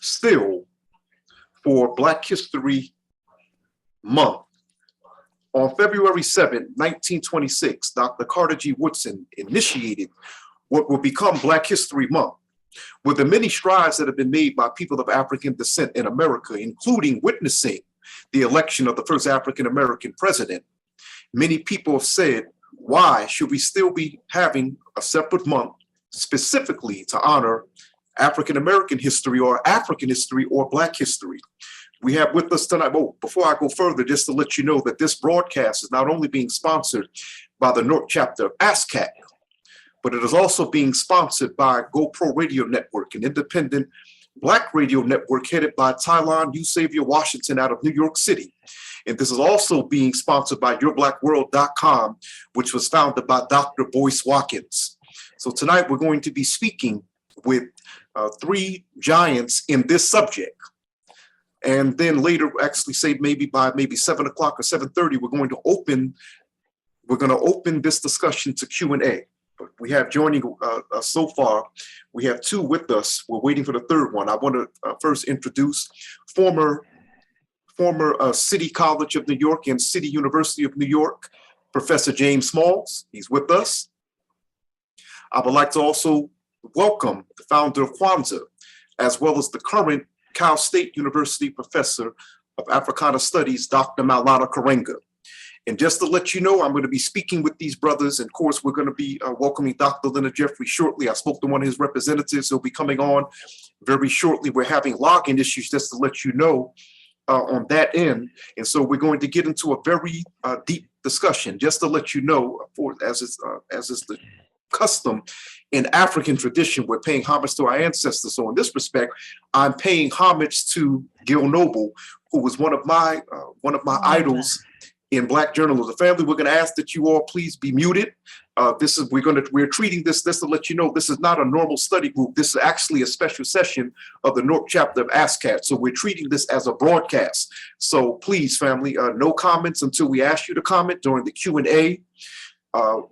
still for Black History Month. On February 7, 1926, Dr. Carter G. Woodson initiated what will become Black History Month. With the many strides that have been made by people of African descent in America, including witnessing the election of the first African-American president, many people have said, why should we still be having a separate month specifically to honor African-American history or African history or Black history? We have with us tonight, before I go further, just to let you know that this broadcast is not only being sponsored by the North Chapter of ASCAC, but it is also being sponsored by GoPro Radio Network, an independent Black radio network headed by Tylon U. Xavier Washington out of New York City. And this is also being sponsored by YourBlackWorld.com, which was founded by Dr. Boyce Watkins. So tonight we're going to be speaking with three giants in this subject. And then later, actually say by 7 o'clock or 7:30, we're going to open this discussion to Q&A. But we have joining us so far, we have two with us. We're waiting for the third one. I want to first introduce former City College of New York and City University of New York, Professor James Smalls. He's with us. I would like to also welcome the founder of Kwanzaa, as well as the current Cal State University Professor of Africana Studies, Dr. Maulana Karenga. And just to let you know, I'm going to be speaking with these brothers. And of course, we're going to be welcoming Dr. Leonard Jeffries shortly. I spoke to one of his representatives. He'll be coming on very shortly. We're having login issues, just to let you know on that end. And so we're going to get into a very deep discussion, just to let you know, as is the custom in African tradition, we're paying homage to our ancestors. So in this respect, I'm paying homage to Gil Noble, who was one of my idols in Black journalism. Family, we're going to ask that you all please be muted. We're treating this to let you know, this is not a normal study group. This is actually a special session of the North Chapter of ASCAT. So we're treating this as a broadcast. So please, family, no comments until we ask you to comment during the Q&A.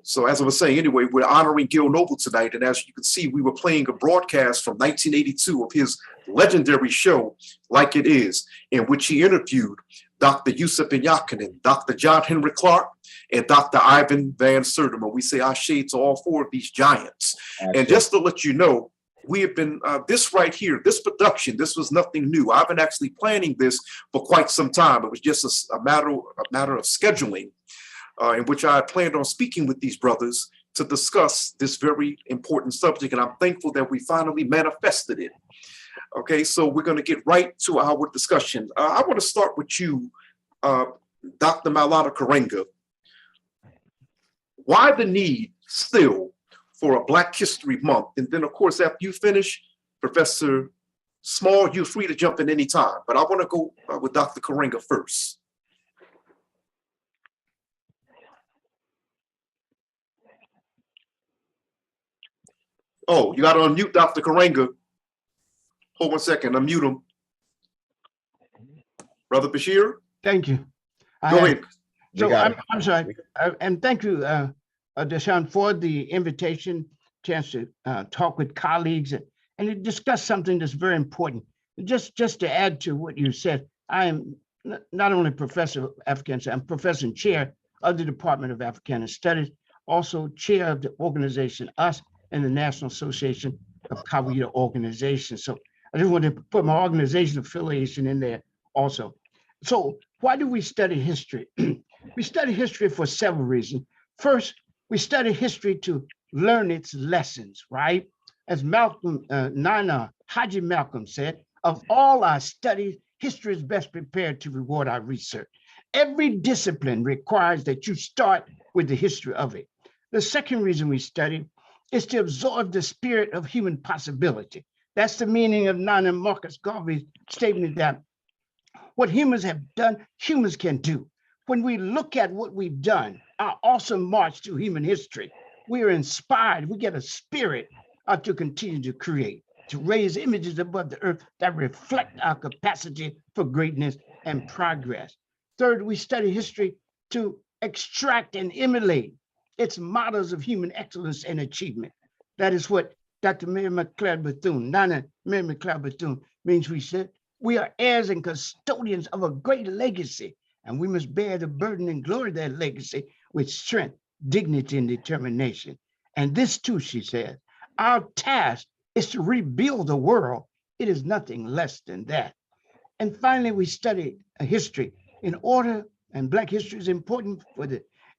So as I was saying, anyway, we're honoring Gil Noble tonight. And as you can see, we were playing a broadcast from 1982 of his legendary show, Like It Is, in which he interviewed Dr. Yusuf Inyakinen, Dr. John Henry Clark, and Dr. Ivan Van Sertima. We say ashe to all four of these giants. Absolutely. And just to let you know, we have been, this right here, this production, this was nothing new. I've been actually planning this for quite some time. It was just a matter of scheduling. In which I planned on speaking with these brothers to discuss this very important subject. And I'm thankful that we finally manifested it. Okay, so we're going to get right to our discussion. I want to start with you, Dr. Maulana Karenga. Why the need still for a Black History Month? And then, of course, after you finish, Professor Small, you're free to jump in any time. But I want to go with Dr. Karenga first. Oh, you got to unmute Dr. Karenga. Hold 1 second, unmute him. Brother Bashir? Thank you. Go ahead. So I'm sorry. And thank you, Doshon, for the invitation, chance to talk with colleagues and to discuss something that's very important. Just to add to what you said, I am not only professor of Africana, I'm professor and chair of the Department of Africana Studies, also chair of the organization, US, and the National Association of Kawita Organizations. So I just wanted to put my organization affiliation in there also. So why do we study history? We study history for several reasons. First, we study history to learn its lessons, right? As Nana Haji Malcolm said, of all our studies, history is best prepared to reward our research. Every discipline requires that you start with the history of it. The second reason we study is to absorb the spirit of human possibility. That's the meaning of Nana Marcus Garvey's statement that what humans have done, humans can do. When we look at what we've done, our awesome march through human history, we are inspired, we get a spirit to continue to create, to raise images above the earth that reflect our capacity for greatness and progress. Third, we study history to extract and emulate its models of human excellence and achievement. That is what Dr. Mary McLeod Bethune, Nana Mary McLeod Bethune, means we are heirs and custodians of a great legacy, and we must bear the burden and glory of that legacy with strength, dignity, and determination. And this too, she says, our task is to rebuild the world. It is nothing less than that. And finally, we studied history in order, and Black history is important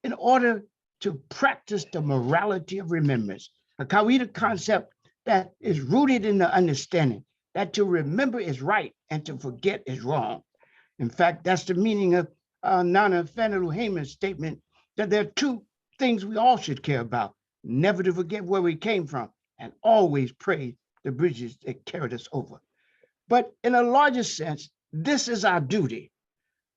in order to practice the morality of remembrance, a Kawita concept that is rooted in the understanding that to remember is right and to forget is wrong. In fact, that's the meaning of Nana Fanilu Haman's statement that there are two things we all should care about: never to forget where we came from and always praise the bridges that carried us over. But in a larger sense, this is our duty: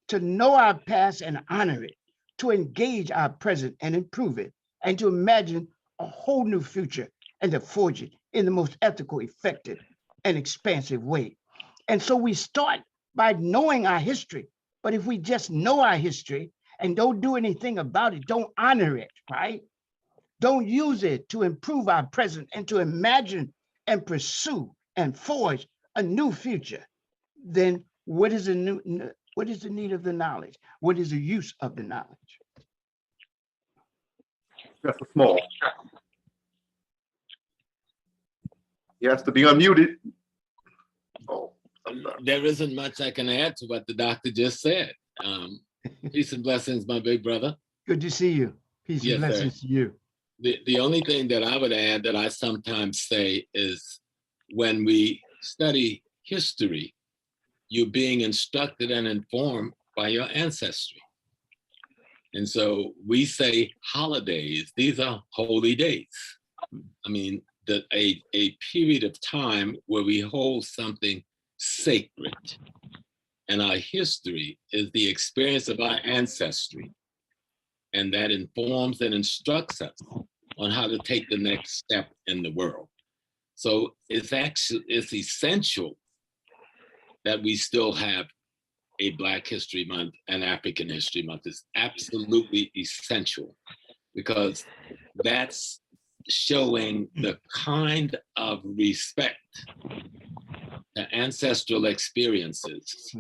to know our past and honor it, to engage our present and improve it, and to imagine a whole new future and to forge it in the most ethical, effective, and expansive way. And so we start by knowing our history. But if we just know our history and don't do anything about it, don't honor it, right? Don't use it to improve our present and to imagine and pursue and forge a new future, then what is the need of the knowledge? What is the use of the knowledge? That's small. He has to be unmuted. Oh, there isn't much I can add to what the doctor just said. Peace and blessings, my big brother. Good to see you. Peace and blessings to you. The only thing that I would add that I sometimes say is when we study history, you're being instructed and informed by your ancestry. And so we say holidays, these are holy days. I mean, a period of time where we hold something sacred. And our history is the experience of our ancestry. And that informs and instructs us on how to take the next step in the world. So it's essential that we still have a Black History Month and African History Month. Is absolutely essential because that's showing the kind of respect to ancestral experiences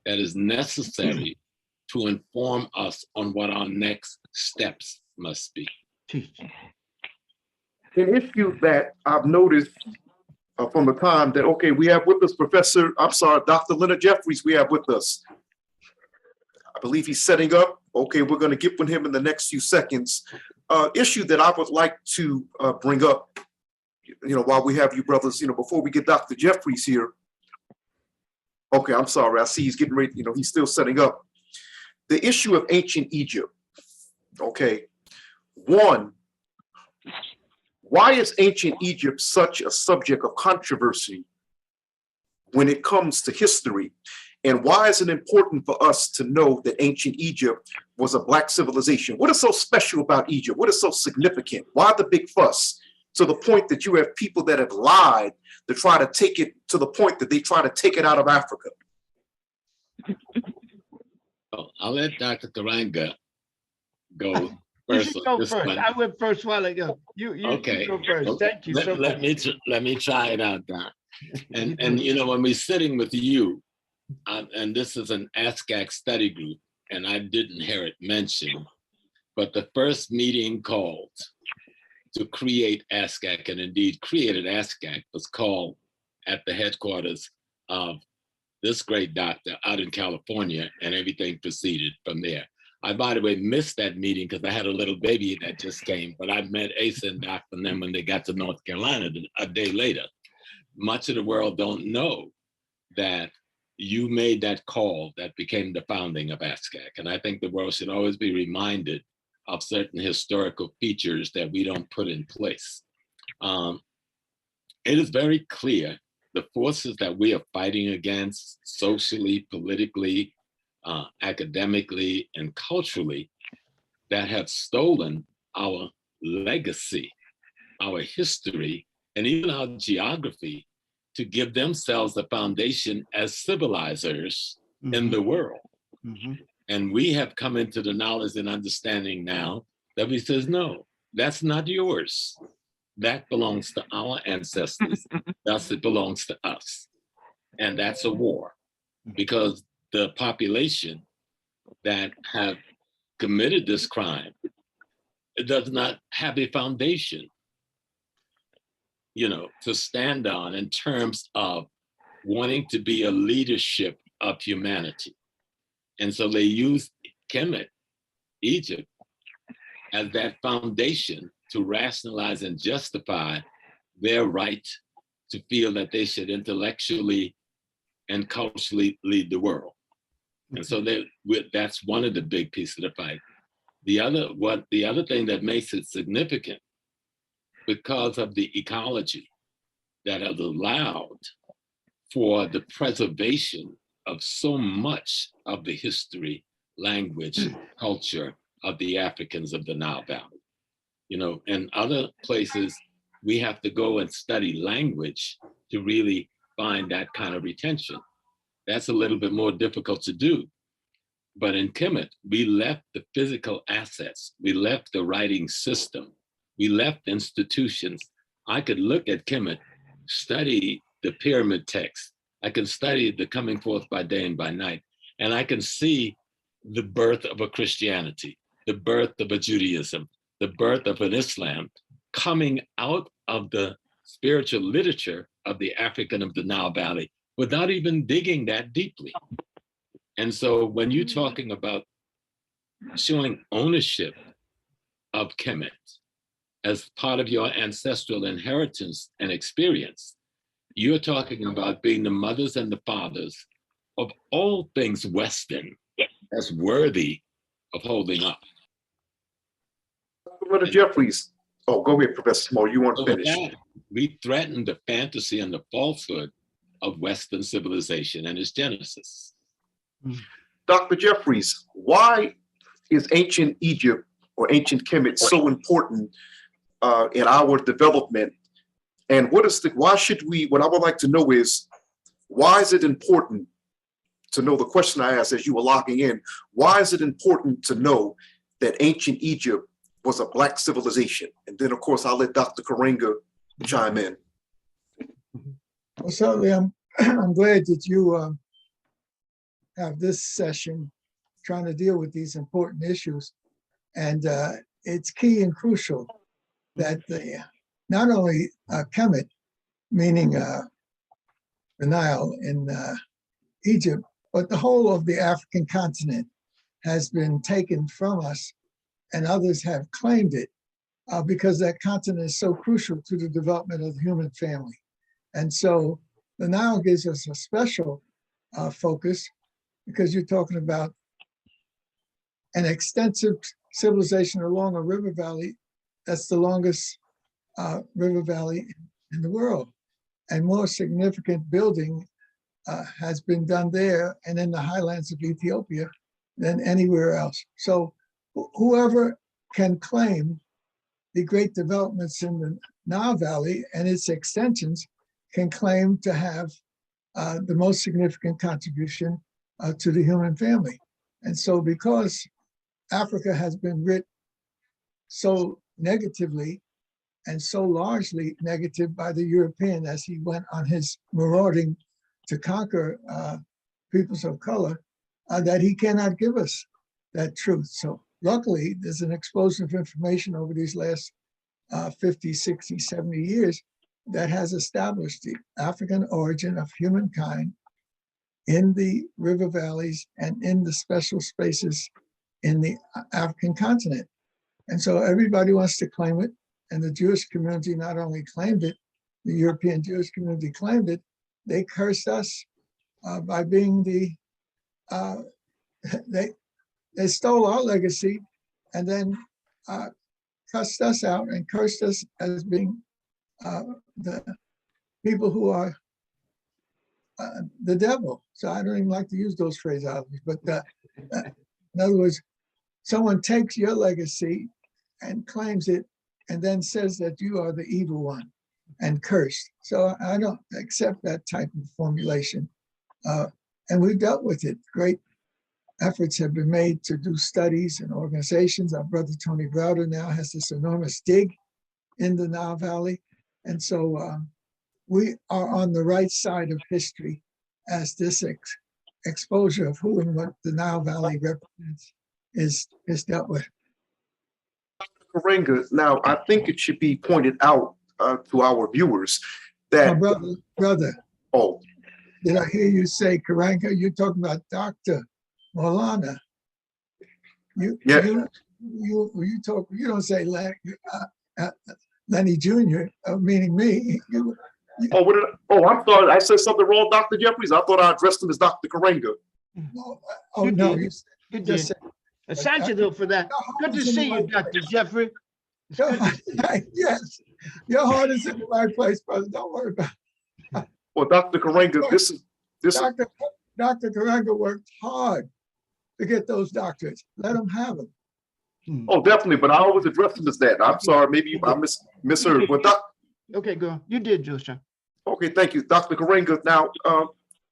that is necessary to inform us on what our next steps must be. An issue that I've noticed from the time that, okay, we have with us Dr. Leonard Jeffries, we have with us. I believe he's setting up. Okay, we're going to get with him in the next few seconds. Issue that I would like to bring up, while we have you brothers, before we get Dr. Jeffries here. Okay, I'm sorry. I see he's getting ready. He's still setting up. The issue of ancient Egypt. Okay. One, why is ancient Egypt such a subject of controversy when it comes to history? And why is it important for us to know that ancient Egypt was a Black civilization? What is so special about Egypt? What is so significant? Why the big fuss? To the point that you have people that have lied to try to take it to the point that they try to take it out of Africa. Well, I'll let Dr. Karenga go first. You go first. I went first while ago. You okay. Go first. Thank you so much. Let me try it out, Doc. And when we're sitting with you, and this is an ASCAC study group, and I didn't hear it mentioned, but the first meeting called to create ASCAC, and indeed created ASCAC, was called at the headquarters of this great doctor out in California, and everything proceeded from there. I, by the way, missed that meeting because I had a little baby that just came, but I met Asa and Doc and them when they got to North Carolina a day later. Much of the world don't know that you made that call that became the founding of ASCAC. And I think the world should always be reminded of certain historical features that we don't put in place. It is very clear the forces that we are fighting against socially, politically, academically, and culturally that have stolen our legacy, our history, and even our geography to give themselves a foundation as civilizers in the world. And we have come into the knowledge and understanding now that we says, no, that's not yours. that belongs to our ancestors, thus it belongs to us. And that's a war, because the population that have committed this crime, it does not have a foundation, to stand on in terms of wanting to be a leadership of humanity. And so they use Kemet, Egypt, as that foundation to rationalize and justify their right to feel that they should intellectually and culturally lead the world. And so that's one of the big pieces of the fight. The other thing that makes it significant, because of the ecology that has allowed for the preservation of so much of the history, language, culture of the Africans of the Nile Valley. In other places, we have to go and study language to really find that kind of retention. That's a little bit more difficult to do. But in Kemet, we left the physical assets, we left the writing system, we left institutions. I could look at Kemet, study the pyramid text, I can study the coming forth by day and by night, and I can see the birth of a Christianity, the birth of a Judaism, the birth of an Islam coming out of the spiritual literature of the African of the Nile Valley without even digging that deeply. And so when you're talking about showing ownership of Kemet as part of your ancestral inheritance and experience, you're talking about being the mothers and the fathers of all things Western that's worthy of holding up. Brother Jeffries. Oh, go ahead, Professor Small. You want to finish? We threaten the fantasy and the falsehood of Western civilization and its genesis. Dr. Jeffries, why is ancient Egypt or ancient Kemet so important in our development? And why should we, what I would like to know is, why is it important to know the question I asked as you were logging in? Why is it important to know that ancient Egypt was a Black civilization? And then, of course, I'll let Dr. Karenga chime in. Well, certainly, I'm glad that you have this session trying to deal with these important issues. And it's key and crucial that not only Kemet, meaning the Nile in Egypt, but the whole of the African continent has been taken from us, and others have claimed it because that continent is so crucial to the development of the human family. And so the Nile gives us a special focus, because you're talking about an extensive civilization along a river valley that's the longest river valley in the world. And more significant building has been done there and in the highlands of Ethiopia than anywhere else. So whoever can claim the great developments in the Nile Valley and its extensions can claim to have the most significant contribution to the human family. And so because Africa has been writ so negatively and so largely negative by the European as he went on his marauding to conquer peoples of color, that he cannot give us that truth. So luckily, there's an explosion of information over these last 50, 60, 70 years that has established the African origin of humankind in the river valleys and in the special spaces in the African continent. And so everybody wants to claim it. And the Jewish community not only claimed it, the European Jewish community claimed it, they cursed us by being they stole our legacy and then cussed us out and cursed us as being the people who are the devil. So I don't even like to use those phraseologies, but in other words, someone takes your legacy and claims it and then says that you are the evil one and cursed. So I don't accept that type of formulation. And we've dealt with it. Great efforts have been made to do studies and organizations. Our brother Tony Browder now has this enormous dig in the Nile Valley. And so we are on the right side of history as this exposure of who and what the Nile Valley represents is dealt with. Karenga, now I think it should be pointed out to our viewers My that, brother, oh, did I hear you say Karenga? You're talking about Dr. Maulana. Yeah. You talk. You don't say Lenny Jr. Meaning me. oh, what did I'm sorry, I said something wrong, Dr. Jeffries. I thought I addressed him as Dr. Karenga. Oh You no, did. You just did. Asante though for that. Good to see you, Dr. Jeffrey. It's good to see you. Yes, your heart is in the right place, brother. Don't worry about it. Well, Dr. Karenga, this is Dr. Karenga worked hard to get those doctorates. Let him have them. oh, definitely, but I always address him as that. I'm sorry, maybe I misheard. But Okay, go. You did, Doshon. okay, thank you, Dr. Karenga. Now,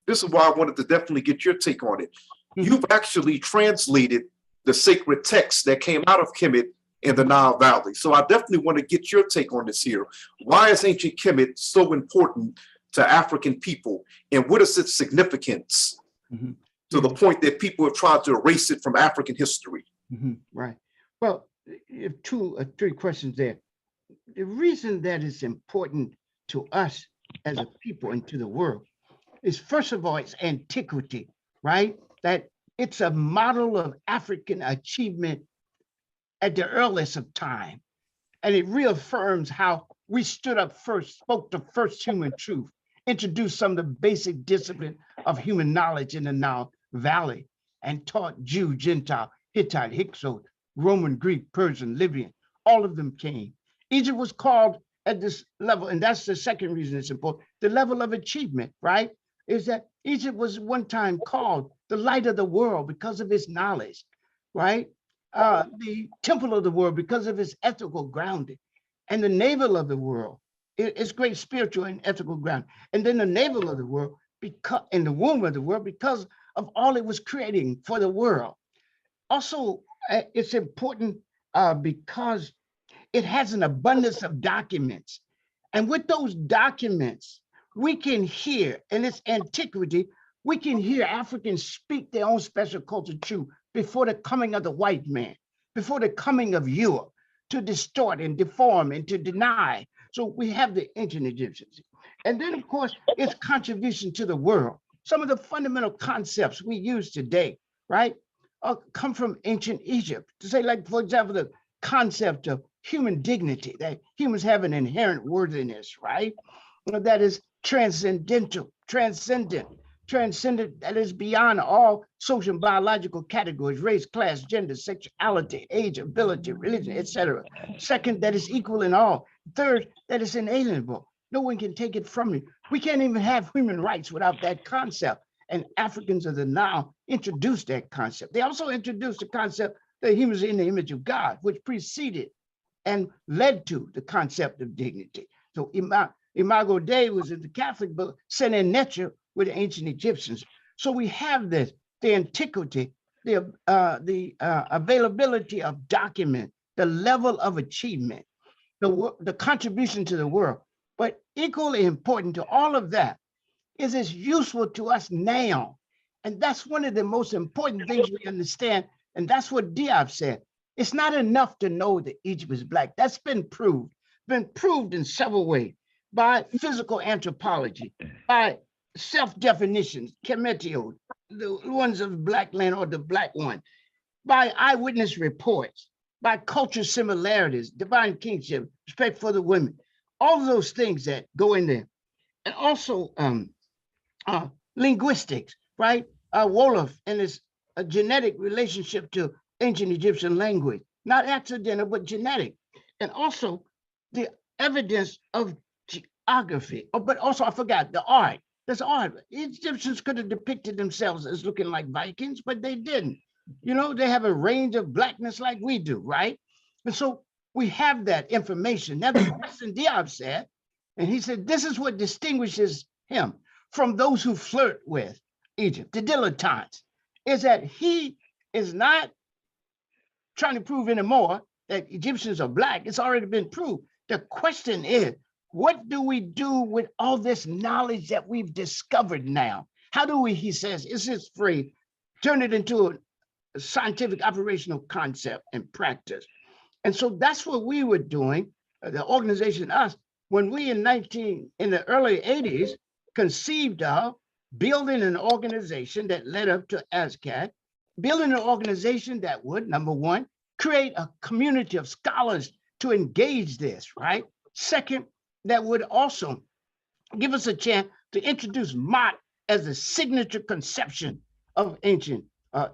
this is why I wanted to definitely get your take on it. You've actually translated the sacred texts that came out of Kemet in the Nile Valley. So I definitely want to get your take on this here. Why is ancient Kemet so important to African people? And what is its significance to the point that people have tried to erase it from African history? Right. Well, you have two or three questions there. The reason that is important to us as a people and to the world is, first of all, its antiquity, right? That it's a model of African achievement at the earliest of time. And it reaffirms how we stood up first, spoke the first human truth, introduced some of the basic discipline of human knowledge in the Nile Valley, and taught Jew, Gentile, Hittite, Hyksos, Roman, Greek, Persian, Libyan, all of them came. Egypt was called at this level, and that's the second reason it's important, the level of achievement, right? Is that Egypt was one time called the light of the world because of its knowledge, right? The temple of the world because of its ethical grounding, and the navel of the world, its great spiritual and ethical ground. And then the navel of the world, because in the womb of the world, because of all it was creating for the world. Also, it's important because it has an abundance of documents. And with those documents, we can hear, in its antiquity, we can hear Africans speak their own special culture truth before the coming of the white man, before the coming of Europe, to distort and deform and to deny. So we have the ancient Egyptians. And then, of course, its contribution to the world. Some of the fundamental concepts we use today, right, come from ancient Egypt. To say, like, for example, the concept of human dignity, that humans have an inherent worthiness, right? That is transcendent, that is beyond all social and biological categories, race, class, gender, sexuality, age, ability, religion, etc. Second, that is equal in all. Third, that is inalienable. No one can take it from you. We can't even have human rights without that concept. And Africans of the Nile introduced that concept. They also introduced the concept that humans are in the image of God, which preceded and led to the concept of dignity. So Imago Dei was in the Catholic book, Sene Nature with the ancient Egyptians. So we have this, the antiquity, the availability of document, the level of achievement, the contribution to the world. But equally important to all of that is it's useful to us now. And that's one of the most important things we understand. And that's what Diab said. It's not enough to know that Egypt is Black. That's been proved in several ways, by physical anthropology, by self-definitions, Kemetio, the ones of Black land or the Black one, by eyewitness reports, by cultural similarities, divine kingship, respect for the women, all of those things that go in there. And also linguistics, right? Wolof and his genetic relationship to ancient Egyptian language, not accidental, but genetic. And also the evidence of geography. Oh, but also I forgot the art. There's art. Egyptians could have depicted themselves as looking like Vikings, but they didn't. You know, they have a range of Blackness like we do, right? And so we have that information. Now, the question Diab said, and he said, this is what distinguishes him from those who flirt with Egypt, the dilettantes, is that he is not trying to prove anymore that Egyptians are Black. It's already been proved. The question is, what do we do with all this knowledge that we've discovered now? How do we, he says, is his phrase, turn it into a scientific operational concept and practice? And so that's what we were doing, the organization, us, when we in the early 80s conceived of building an organization that led up to ASCAD, building an organization that would, number one, create a community of scholars to engage this, right? Second, that would also give us a chance to introduce Mott as a signature conception of ancient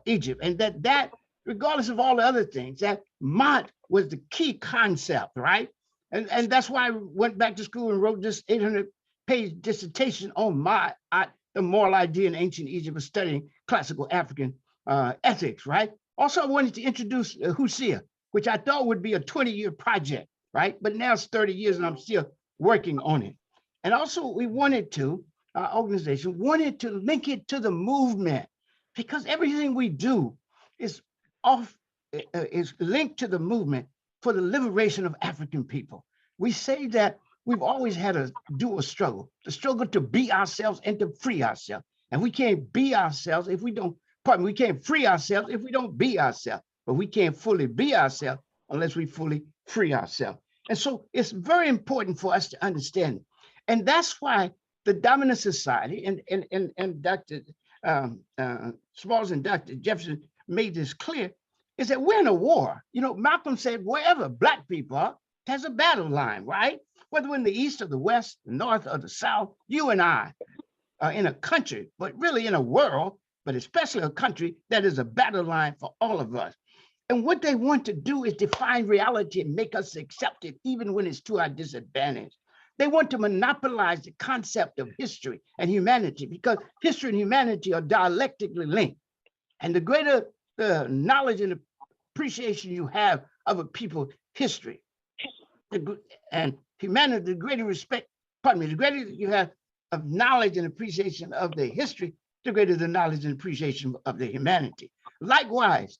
Egypt. And that, regardless of all the other things, that Mott was the key concept, right? And that's why I went back to school and wrote this 800-page dissertation on Mott, the moral idea in ancient Egypt of studying classical African ethics, right? Also, I wanted to introduce Hussein, which I thought would be a 20-year project, right? But now it's 30 years and I'm still working on it. And also we wanted to, our organization wanted to link it to the movement, because everything we do is linked to the movement for the liberation of African people. We say that we've always had a dual struggle, the struggle to be ourselves and to free ourselves. And we can't be ourselves if we don't, we can't free ourselves if we don't be ourselves, but we can't fully be ourselves unless we fully free ourselves. And so it's very important for us to understand it. And that's why the dominant society and Dr. Smalls and Dr. Jeffries made this clear, is that we're in a war. You know, Malcolm said, wherever Black people are, there's a battle line, right? Whether we're in the East or the West, the North or the South, you and I are in a country, but really in a world, but especially a country that is a battle line for all of us. And what they want to do is define reality and make us accept it, even when it's to our disadvantage. They want to monopolize the concept of history and humanity, because history and humanity are dialectically linked. And the greater the knowledge and appreciation you have of a people's history and humanity, the greater respect, the greater you have of knowledge and appreciation of their history, the greater the knowledge and appreciation of their humanity. Likewise,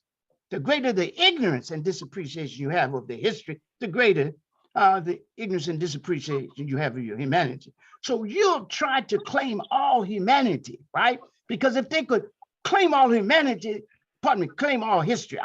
the greater the ignorance and disappreciation you have of the history, the greater the ignorance and disappreciation you have of your humanity. So you'll try to claim all humanity, right? Because if they could claim all humanity, claim all history,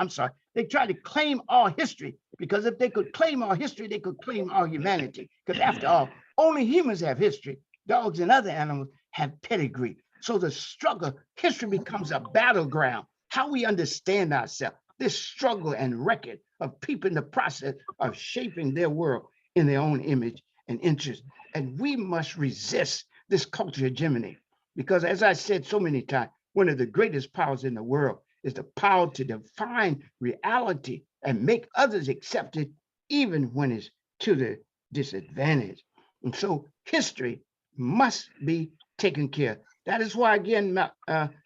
they try to claim all history, because if they could claim all history, they could claim all humanity. Because after all, only humans have history. Dogs and other animals have pedigree. So the struggle, history becomes a battleground. How we understand ourselves, this struggle and record of people in the process of shaping their world in their own image and interest. And we must resist this cultural hegemony, because as I said so many times, one of the greatest powers in the world is the power to define reality and make others accept it, even when it's to their disadvantage. And so history must be taken care of. That is why, again,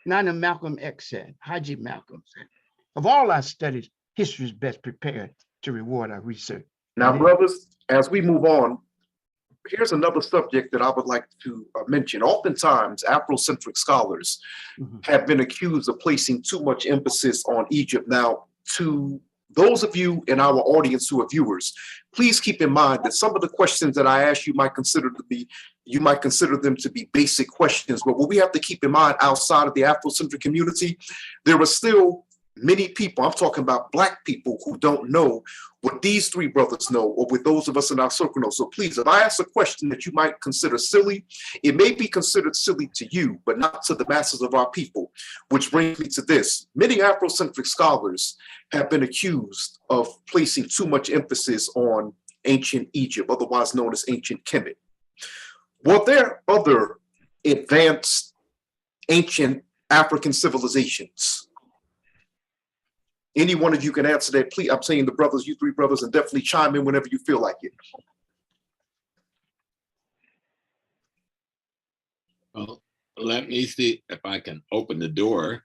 Nana Malcolm X said, Haji Malcolm said, of all our studies, history is best prepared to reward our research. Now, brothers, as we move on, here's another subject that I would like to mention. Oftentimes, Afrocentric scholars have been accused of placing too much emphasis on Egypt. Now, to those of you in our audience who are viewers, please keep in mind that some of the questions that I ask you might consider them to be basic questions. But what we have to keep in mind, outside of the Afrocentric community, there are still many people, I'm talking about Black people, who don't know what these three brothers know, or what those of us in our circle know. So please, if I ask a question that you might consider silly, it may be considered silly to you, but not to the masses of our people. Which brings me to this. Many Afrocentric scholars have been accused of placing too much emphasis on ancient Egypt, otherwise known as ancient Kemet. Were there other advanced ancient African civilizations? Any one of you can answer that, please. I'm saying the brothers, you three brothers, and definitely chime in whenever you feel like it. Well, let me see if I can open the door.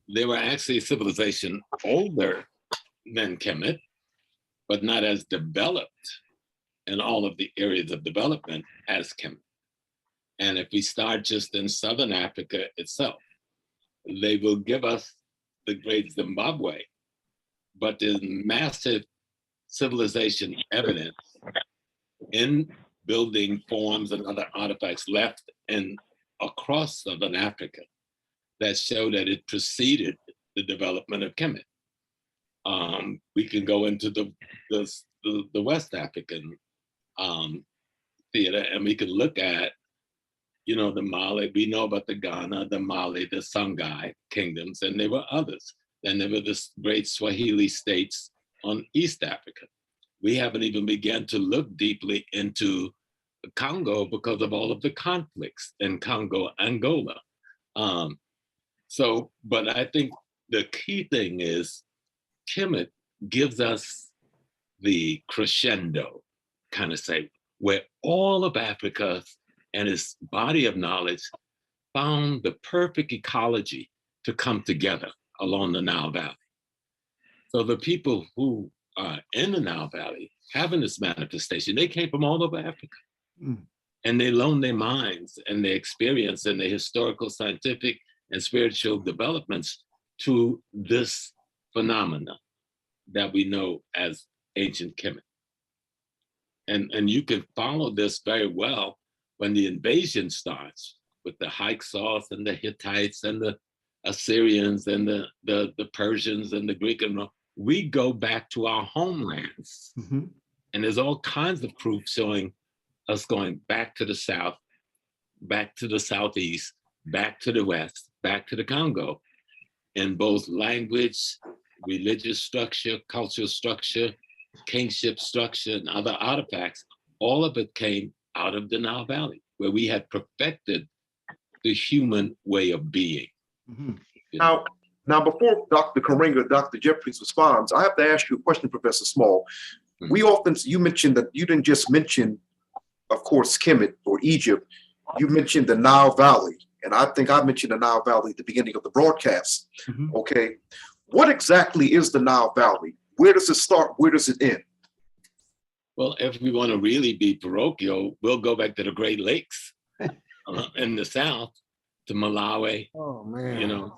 They were actually a civilization older than Kemet, but not as developed in all of the areas of development as Kemet. And if we start just in Southern Africa itself, they will give us the great Zimbabwe, but there's massive civilization evidence in building forms and other artifacts left in across Southern Africa that show that it preceded the development of Kemet. We can go into the West African theater, and we can look at, you know, the Mali. We know about the Ghana, the Mali, the Songhai kingdoms, and there were others. Then there were the great Swahili states on East Africa. We haven't even begun to look deeply into Congo because of all of the conflicts in Congo, Angola. But I think the key thing is Kemet gives us the crescendo, kind of say, where all of Africa and its body of knowledge found the perfect ecology to come together along the Nile Valley. So the people who are in the Nile Valley having this manifestation, they came from all over Africa. And they loaned their minds and their experience and their historical, scientific, and spiritual developments to this phenomena that we know as ancient Kemet. And you can follow this very well when the invasion starts with the Hyksos and the Hittites and the Assyrians and the Persians and the Greek and Rome. We go back to our homelands. And there's all kinds of proof showing us going back to the South, back to the Southeast, back to the West, back to the Congo, in both language, religious structure, cultural structure, kingship structure, and other artifacts. All of it came out of the Nile Valley, where we had perfected the human way of being. Now, before Dr. Karenga, Dr. Jeffries responds, I have to ask you a question, Professor Small. You mentioned that you didn't just mention, of course, Kemet or Egypt, you mentioned the Nile Valley. And I think I mentioned the Nile Valley at the beginning of the broadcast. Okay. What exactly is the Nile Valley? Where does it start? Where does it end? Well, if we want to really be parochial, we'll go back to the Great Lakes in the South, to Malawi. Oh, man. You know,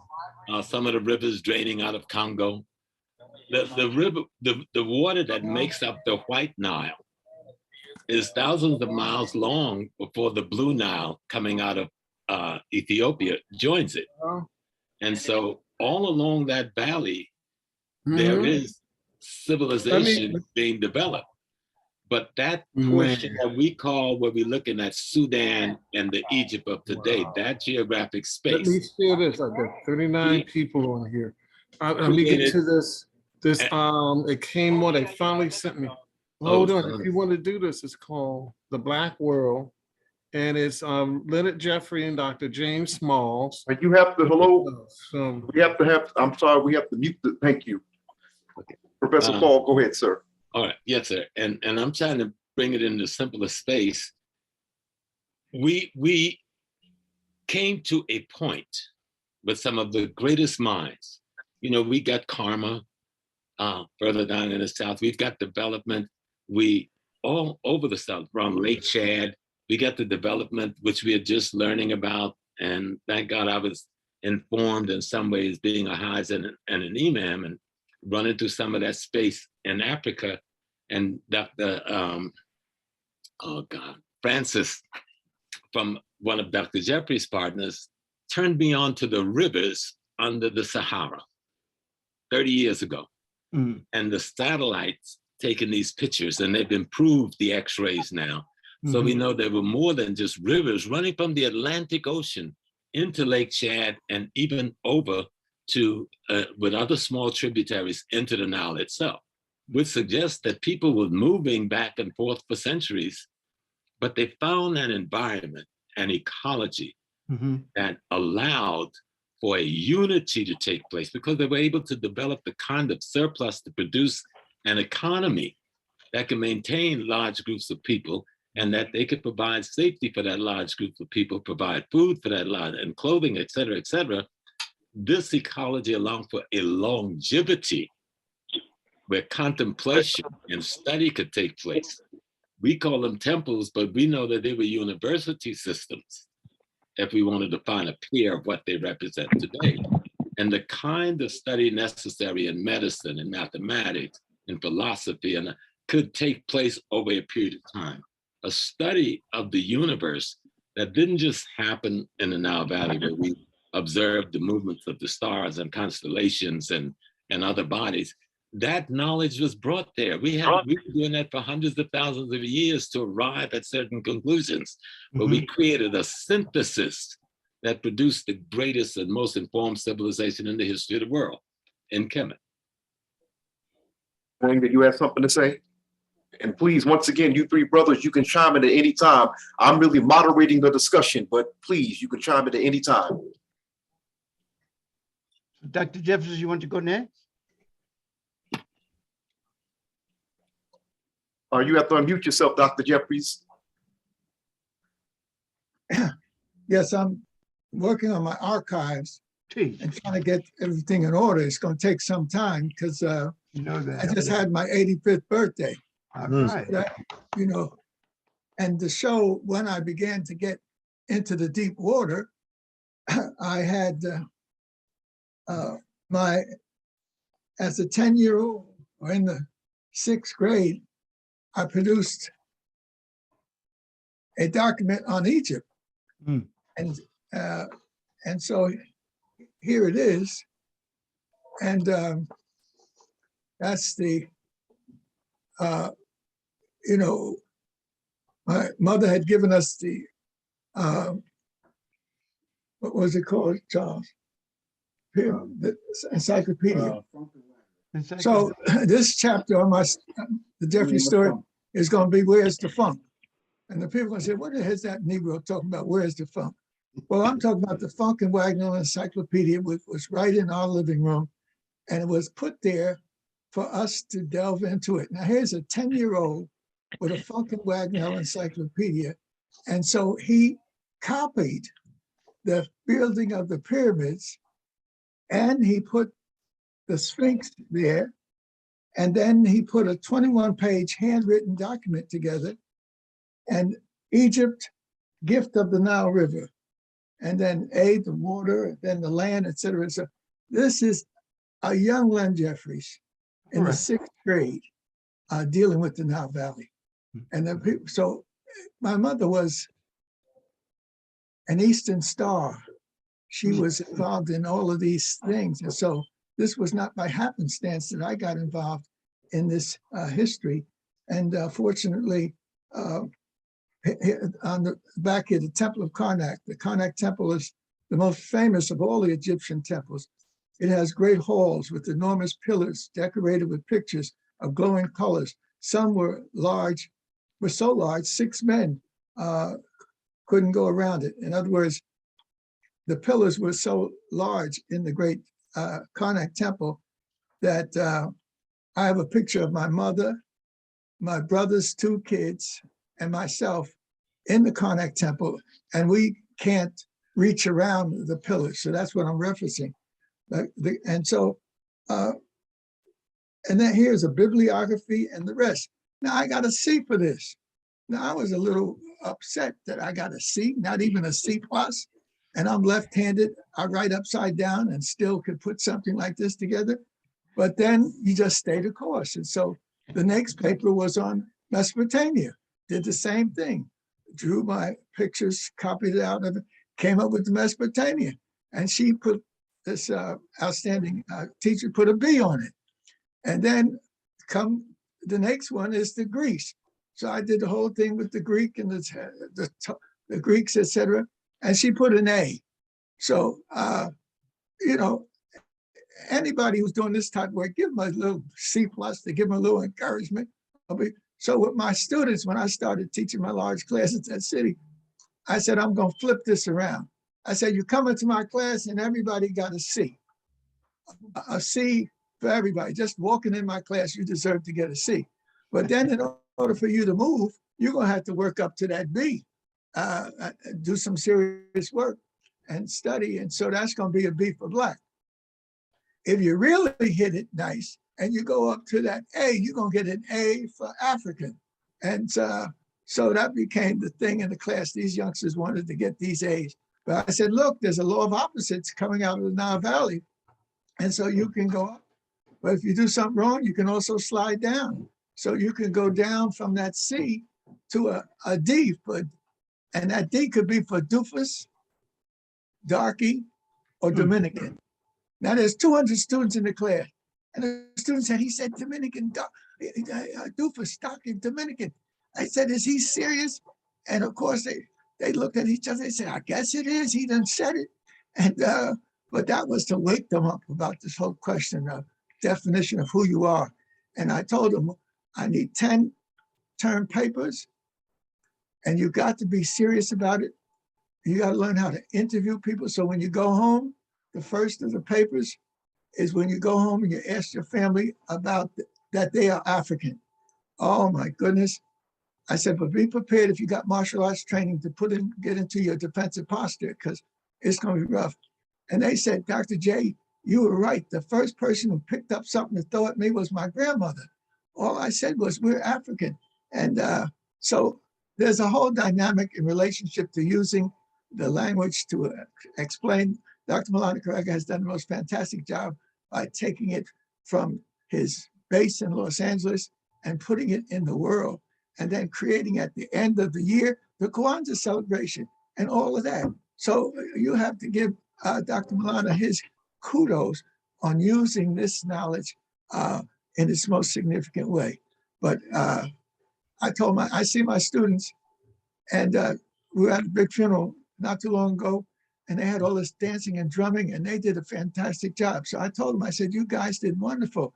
some of the rivers draining out of Congo. The river, the water that makes up the White Nile is thousands of miles long before the Blue Nile coming out of Ethiopia joins it. And so all along that valley, there is civilization being developed. But that portion that we call, where we're looking at Sudan and the Egypt of today, that geographic space. Let me share this. I've got 39 people on here. Let me get to this. It came on, they finally sent me. Hold on, if you want to do this, it's called The Black World. And it's Leonard Jeffries and Dr. James Smalls. And you have to, hello, We have to mute the, thank you. Professor Paul, go ahead, sir. All right, yes, sir. And I'm trying to bring it into simpler space. We came to a point with some of the greatest minds. You know, we got karma further down in the South. We've got development. We all over the South, around Lake Chad, we got the development, which we are just learning about. And thank God I was informed in some ways, being a Hajj and an Imam, and running through some of that space in Africa. And Dr. Francis, from one of Dr. Jeffries' partners, turned me on to the rivers under the Sahara 30 years ago. And the satellites taking these pictures, and they've improved the x-rays now. So we know there were more than just rivers running from the Atlantic Ocean into Lake Chad and even over to, with other small tributaries, into the Nile itself, which suggests that people were moving back and forth for centuries, but they found an environment, an ecology that allowed for a unity to take place, because they were able to develop the kind of surplus to produce an economy that can maintain large groups of people, and that they could provide safety for that large group of people, provide food for that large, and clothing, et cetera, et cetera. This ecology allowed for a longevity where contemplation and study could take place. We call them temples, but we know that they were university systems, if we wanted to find a peer of what they represent today. And the kind of study necessary in medicine and mathematics and philosophy and could take place over a period of time. A study of the universe that didn't just happen in the Nile Valley, where we observed the movements of the stars and constellations and other bodies. That knowledge was brought there. We've been doing that for hundreds of thousands of years to arrive at certain conclusions, but we created a synthesis that produced the greatest and most informed civilization in the history of the world, in Kemet. Karenga, you have something to say? And please, once again, you three brothers, you can chime in at any time. I'm really moderating the discussion, but please, you can chime in at any time. Dr. Jeffries, you want to go next? You have to unmute yourself, Dr. Jeffries. Yes, I'm working on my archives Please. and trying to get everything in order. It's going to take some time because You know that. I just had my 85th birthday. All right. That, you know, and the show, when I began to get into the deep water, I had as a 10-year-old or in the 6th grade, I produced a document on Egypt. And so here it is. And that's the, you know, my mother had given us the, what was it called, Charles? The encyclopedia. So this chapter on the Jeffries story is going to be Where's the Funk? And the people are going to say, what is that Negro talking about? Where's the funk? Well, I'm talking about the Funk and Wagnall Encyclopedia, which was right in our living room. And it was put there for us to delve into it. Now here's a 10-year-old with a Funk and Wagnall Encyclopedia. And so he copied the building of the pyramids and he put the Sphinx there. And then he put a 21-page handwritten document together and Egypt, gift of the Nile River. And then the water, then the land, et cetera. So this is a young Len Jeffries in the 6th grade dealing with the Nile Valley. And then people, so my mother was an Eastern Star. She was involved in all of these things. And so this was not by happenstance that I got involved in this history. And fortunately, on the back here, the Temple of Karnak. The Karnak Temple is the most famous of all the Egyptian temples. It has great halls with enormous pillars decorated with pictures of glowing colors. Some were large, were so large, 6 men couldn't go around it. In other words, the pillars were so large in the great Karnak Temple that I have a picture of my mother, my brother's 2 kids, and myself in the Karnak Temple, and we can't reach around the pillars. So that's what I'm referencing. And so, and then here's a bibliography and the rest. Now I got a C for this. Now I was a little upset that I got a C, not even a C+, and I'm left-handed. I write upside down and still could put something like this together. But then you just stay the course. And so the next paper was on Mesopotamia. Did the same thing, drew my pictures, copied it out of it, came up with the Mesopotamia. And she put this outstanding teacher put a B on it. And then the next one is the Greece. So I did the whole thing with the Greek and the Greeks, etc. And she put an A. So, you know, anybody who's doing this type of work, give them a little C+, to give them a little encouragement. So with my students, when I started teaching my large classes at City, I said, I'm going to flip this around. I said, you come into my class and everybody got a C. A C for everybody. Just walking in my class, you deserve to get a C. But then in order for you to move, you're going to have to work up to that B, do some serious work and study. And so that's going to be a B for Black. If you really hit it nice and you go up to that A, you're going to get an A for African. And so that became the thing in the class. These youngsters wanted to get these A's. But I said, look, there's a law of opposites coming out of the Nile Valley. And so you can go up. But if you do something wrong, you can also slide down. So you can go down from that C to a D, and that D could be for doofus, darky, or Dominican. Now there's 200 students in the class, and the student said, he said Dominican, doofus, darky, Dominican. I said, is he serious? And of course they looked at each other. They said, I guess it is. He done said it. And but that was to wake them up about this whole question of definition of who you are. And I told them, I need 10 term papers, and you got to be serious about it. You got to learn how to interview people. So when you go home, the first of the papers is when you go home and you ask your family about that they are African. Oh my goodness. I said, but be prepared if you got martial arts training to get into your defensive posture, because it's going to be rough. And they said, Dr. J, you were right. The first person who picked up something to throw at me was my grandmother. All I said was, we're African. And so there's a whole dynamic in relationship to using the language to explain. Dr. Maulana Karenga has done the most fantastic job by taking it from his base in Los Angeles and putting it in the world, and then creating at the end of the year, the Kwanzaa celebration and all of that. So you have to give Dr. Maulana his kudos on using this knowledge in its most significant way. But I told I see my students, and we were at a big funeral not too long ago, and they had all this dancing and drumming, and they did a fantastic job. So I told them, I said, you guys did wonderful.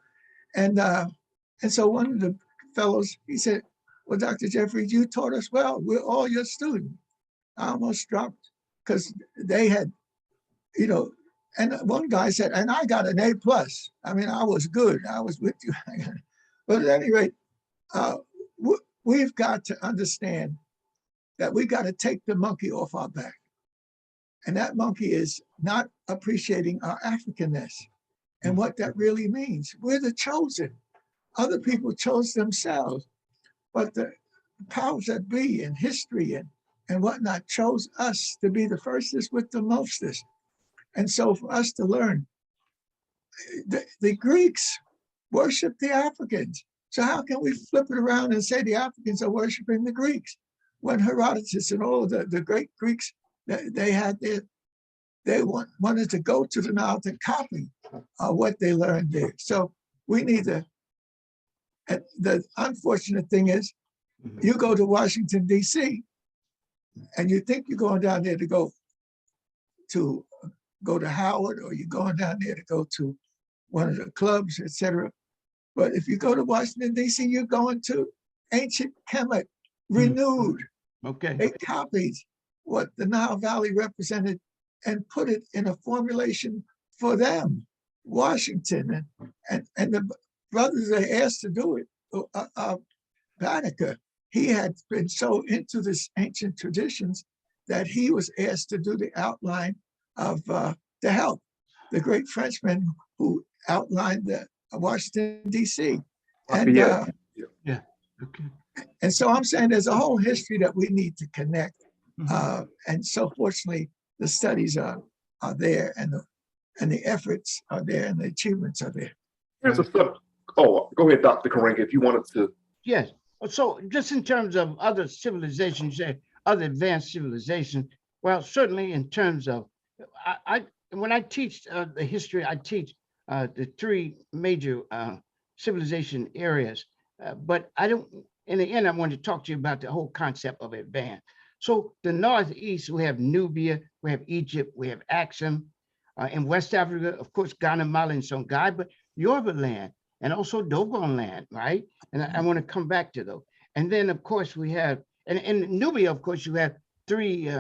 And so one of the fellows, he said, well, Dr. Jeffries, you taught us well. We're all your students. I almost dropped, because they had, and one guy said, and I got an A+. I mean, I was good. I was with you. But at any rate, we've got to understand that we got to take the monkey off our back. And that monkey is not appreciating our Africanness and what that really means. We're the chosen. Other people chose themselves, but the powers that be in history and whatnot chose us to be the firstest with the mostest. And so for us to learn, the Greeks worship the Africans. So how can we flip it around and say the Africans are worshiping the Greeks? When Herodotus and all the great Greeks, they wanted to go to the Nile to copy what they learned there. So we need to, the unfortunate thing is, you go to Washington, D.C., and you think you're going down there to go to Howard, or you're going down there to go to one of the clubs, etc. But if you go to Washington, D.C., you're going to ancient Kemet, renewed. Okay. They copied what the Nile Valley represented and put it in a formulation for them. Washington and the brothers they asked to do it, Banneker, he had been so into this ancient traditions that he was asked to do the outline of to help the great Frenchman who outlined the Washington, D.C. And yeah, okay. And so I'm saying there's a whole history that we need to connect. And so fortunately, the studies are there, and the efforts are there, and the achievements are there. Here's a sub. Oh, go ahead, Dr. Karenga, if you wanted to. Yes. So just in terms of other civilizations, other advanced civilizations, well, certainly in terms of, when I teach the history, I teach the three major civilization areas, but I don't, in the end, I want to talk to you about the whole concept of advance. So the Northeast, we have Nubia, we have Egypt, we have Axum. In West Africa, of course, Ghana, Mali, and Songhai, but Yoruba land, and also Dogon land, right? And I want to come back to those. And then, of course, we have, and in Nubia, of course, you have three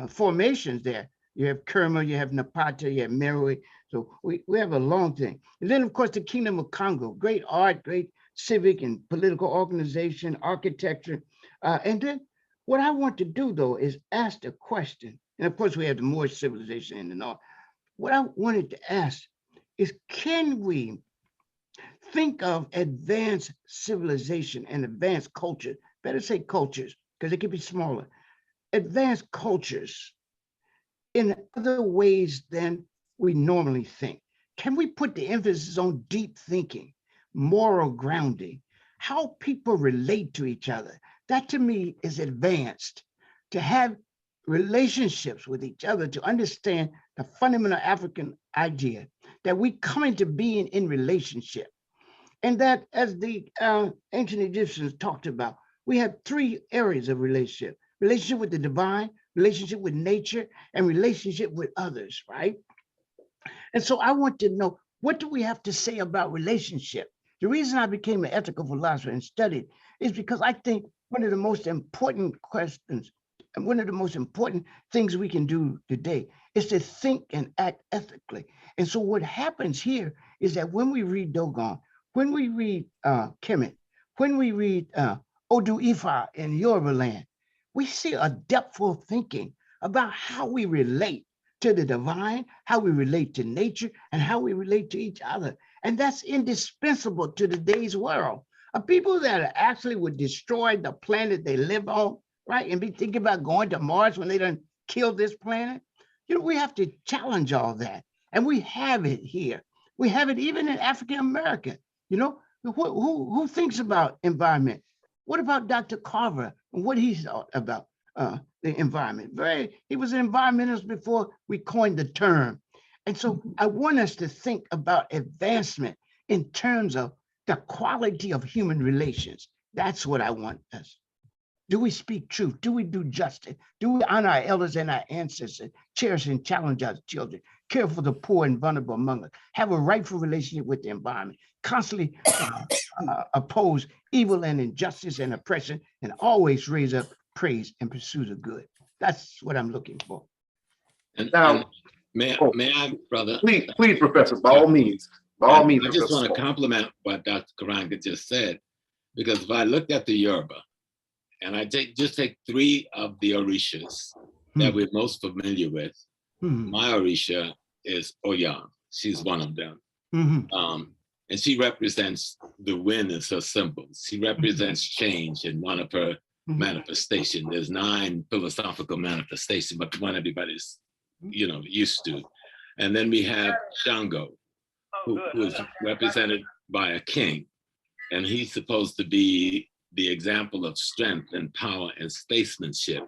formations there. You have Kerma, you have Napata, you have Meroe. So we have a long thing. And then, of course, the Kingdom of Congo, great art, great civic and political organization, architecture. And then what I want to do, though, is ask the question. And of course, we have the Moorish civilization in the north. What I wanted to ask is, can we think of advanced civilization and advanced culture, better say cultures, because it could be smaller, advanced cultures in other ways than we normally think? Can we put the emphasis on deep thinking, moral grounding? how people relate to each other. That to me is advanced. To have relationships with each other, to understand the fundamental African idea that we come into being in relationship. And that, as the ancient Egyptians talked about, we have three areas of relationship: relationship with the divine, relationship with nature, and relationship with others, right? And so I want to know, what do we have to say about relationship? The reason I became an ethical philosopher and studied is because I think one of the most important questions, and one of the most important things we can do today is to think and act ethically. And so what happens here is that when we read Dogon, when we read Kemet, when we read Odu Ifa in Yoruba land, we see a depthful thinking about how we relate to the divine, how we relate to nature, and how we relate to each other. And that's indispensable to today's world. People that actually would destroy the planet they live on, right? And be thinking about going to Mars when they done killed this planet. You know, we have to challenge all that. And we have it here. We have it even in African America. You know, who thinks about environment? What about Dr. Carver and what he thought about the environment? He was an environmentalist before we coined the term. And so I want us to think about advancement in terms of the quality of human relations. That's what I want us. Do we speak truth? Do we do justice? Do we honor our elders and our ancestors, cherish and challenge our children, care for the poor and vulnerable among us, have a rightful relationship with the environment, constantly oppose evil and injustice and oppression, and always raise up praise and pursue the good? That's what I'm looking for. And Now, may I, brother? Please, Professor, by all means. By all means. I just want to compliment what Dr. Karenga just said, because if I looked at the Yoruba, and I just take three of the Orishas that we're most familiar with. My Orisha is Oya. She's one of them. And she represents the wind as her symbol. She represents change in one of her manifestations. There's 9 philosophical manifestations, but the one everybody's, you know, used to. And then we have Shango, who is represented by a king. And he's supposed to be the example of strength and power and statesmanship.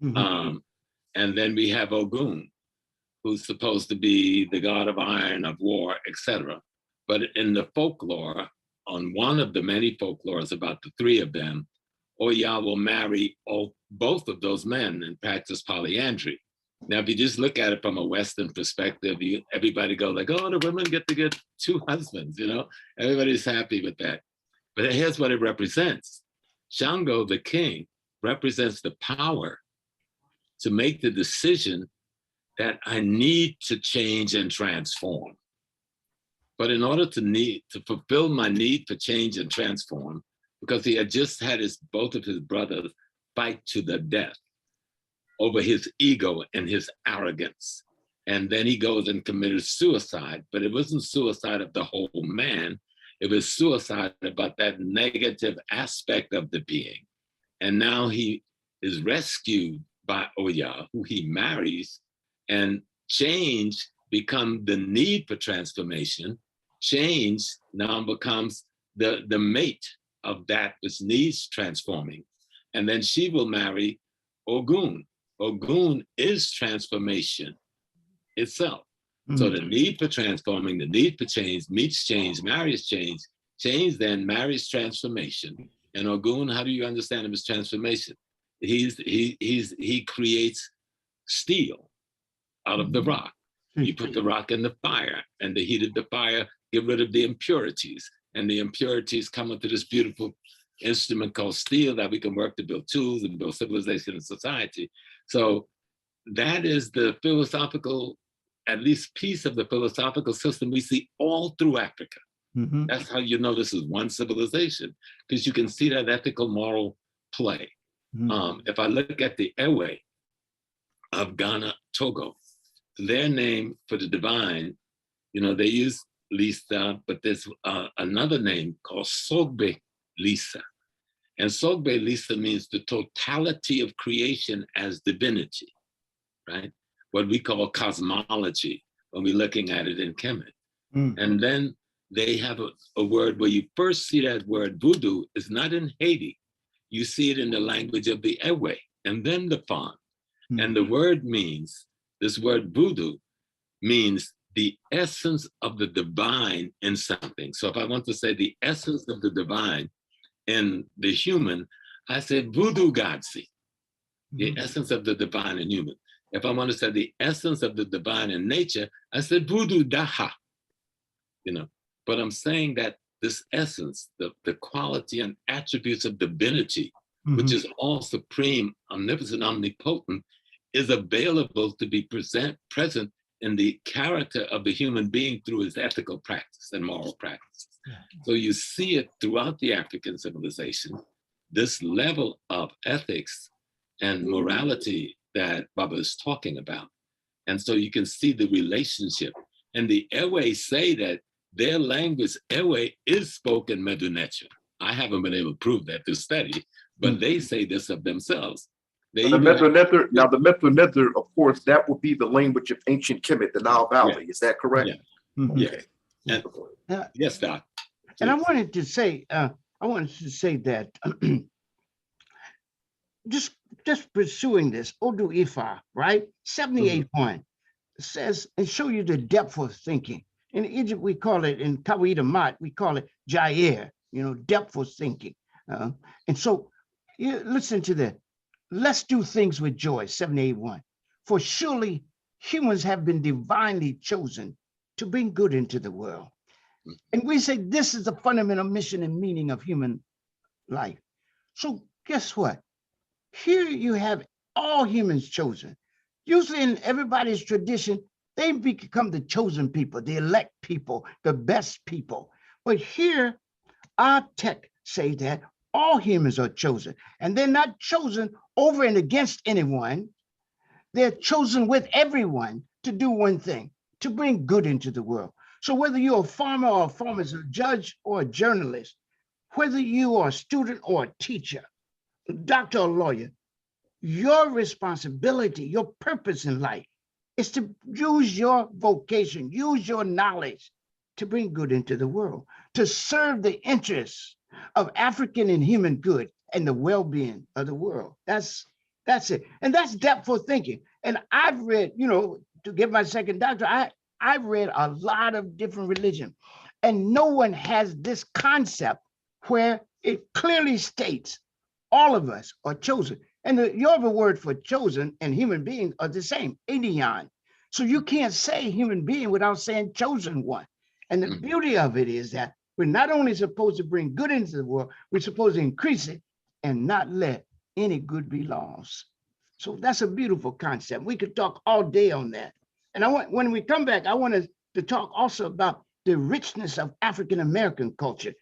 And then we have Ogun, who's supposed to be the god of iron, of war, etc. But in the folklore, on one of the many folklores about the 3 of them, Oya will marry both of those men and practice polyandry. Now, if you just look at it from a Western perspective, everybody goes like, oh, the women get to get 2 husbands, you know? Everybody's happy with that. But here's what it represents. Shango, the king, represents the power to make the decision that I need to change and transform. But in order to fulfill my need for change and transform, because he had just had both of his brothers fight to the death over his ego and his arrogance. And then he goes and committed suicide, but it wasn't suicide of the whole man. It was suicide about that negative aspect of the being. And now he is rescued by Oya, who he marries, and change becomes the need for transformation. Change now becomes the mate of that which needs transforming. And then she will marry Ogun. Ogun is transformation itself. So the need for transforming, the need for change meets change, marries change. Change then marries transformation. And Ogun, how do you understand him as transformation? He creates steel out of the rock. You put the rock in the fire, and the heat of the fire get rid of the impurities. And the impurities come into this beautiful instrument called steel that we can work to build tools and build civilization and society. So that is the philosophical, at least piece of the philosophical system we see all through Africa. That's how you know this is one civilization, because you can see that ethical moral play. If I look at the Ewe of Ghana, Togo, their name for the divine, you know, they use Lisa, but there's another name called Sogbe Lisa. And Sogbe Lisa means the totality of creation as divinity, right? What we call cosmology when we're looking at it in Kemet. And then they have a word where you first see that word voodoo is not in Haiti. You see it in the language of the Ewe and then the Fon. And the word means, this word voodoo means the essence of the divine in something. So if I want to say the essence of the divine in the human, I say voodoo godsi, the essence of the divine in human. If I want to say the essence of the divine in nature, I said voodoo daha, you know. But I'm saying that this essence, the quality and attributes of divinity, which is all supreme, omnipotent, omnipotent, is available to be present in the character of the human being through his ethical practice and moral practice. So you see it throughout the African civilization, this level of ethics and morality that Baba is talking about. And so you can see the relationship. And the Ewe say that their language, Ewe, is spoken Medunecha. I haven't been able to prove that through study, but they say this of themselves. The Medu-Neter, of course, that would be the language of ancient Kemet, the Nile Valley. Is that correct? Yeah. And, yes, Doc. And I wanted to say that just pursuing this Odu Ifa, right? 78.1 says and show you the depth of thinking. In Egypt, we call it, in Kawida Mat, we call it Jair, depth of thinking. And so listen to that. Let's do things with joy, 781. For surely humans have been divinely chosen to bring good into the world. And we say this is the fundamental mission and meaning of human life. So guess what? Here you have all humans chosen. Usually in everybody's tradition, they become the chosen people, the elect people, the best people. But here, our text say that all humans are chosen, and they're not chosen over and against anyone. They're chosen with everyone to do one thing, to bring good into the world. So whether you're a farmer or a farmer's a judge or a journalist, whether you are a student or a teacher, a doctor or lawyer, your responsibility, your purpose in life is to use your vocation, use your knowledge to bring good into the world, to serve the interests of African and human good and the well-being of the world. That's it. And that's depthful thinking. And I've read, to get my second doctorate, I've read a lot of different religions, and no one has this concept where it clearly states all of us are chosen. And the Yoruba word for chosen and human beings are the same, Adion. So you can't say human being without saying chosen one. And the beauty of it is that we're not only supposed to bring good into the world, we're supposed to increase it and not let any good be lost. So that's a beautiful concept. We could talk all day on that. And when we come back, I want to talk also about the richness of African-American culture.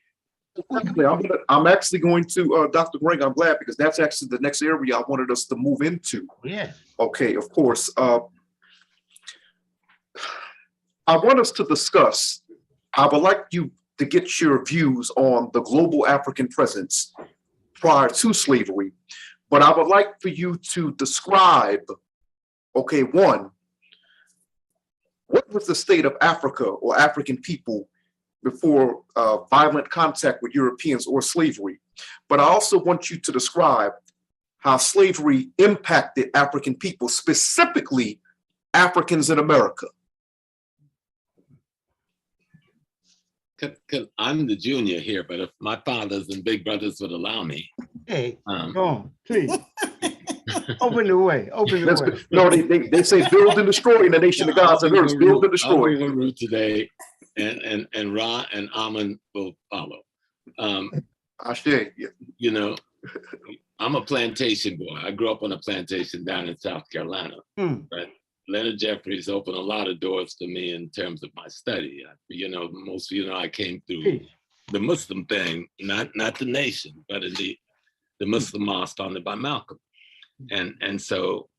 I'm actually going to, Dr. Karenga, I'm glad, because that's actually the next area I wanted us to move into. Yeah. Okay, of course. I want us to discuss, I would like you to get your views on the global African presence prior to slavery, but I would like for you to describe, okay, one, what was the state of Africa or African people before violent contact with Europeans or slavery? But I also want you to describe how slavery impacted African people, specifically Africans in America. I'm the junior here, but if my fathers and big brothers would allow me. Hey, go on, please. Open the way, open the way. No, they say build and destroy in the nation of gods and earth, build and destroy. I'll be today, and Ra and Amun will follow. Ashe, yeah. I'm a plantation boy. I grew up on a plantation down in South Carolina. Right? Leonard Jeffries opened a lot of doors to me in terms of my study. Most of you know I came through the Muslim thing, not the nation, but in the Muslim mosque founded by Malcolm. And so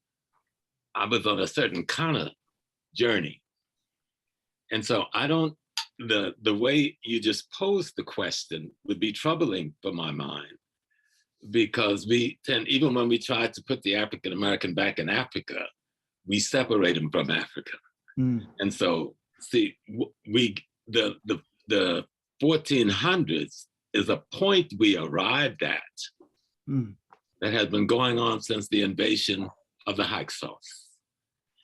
I was on a certain kind of journey. And so the way you just posed the question would be troubling for my mind, because we tend, even when we try to put the African American back in Africa, we separate them from Africa. And so, see, the the 1400s is a point we arrived at that has been going on since the invasion of the Hyksos.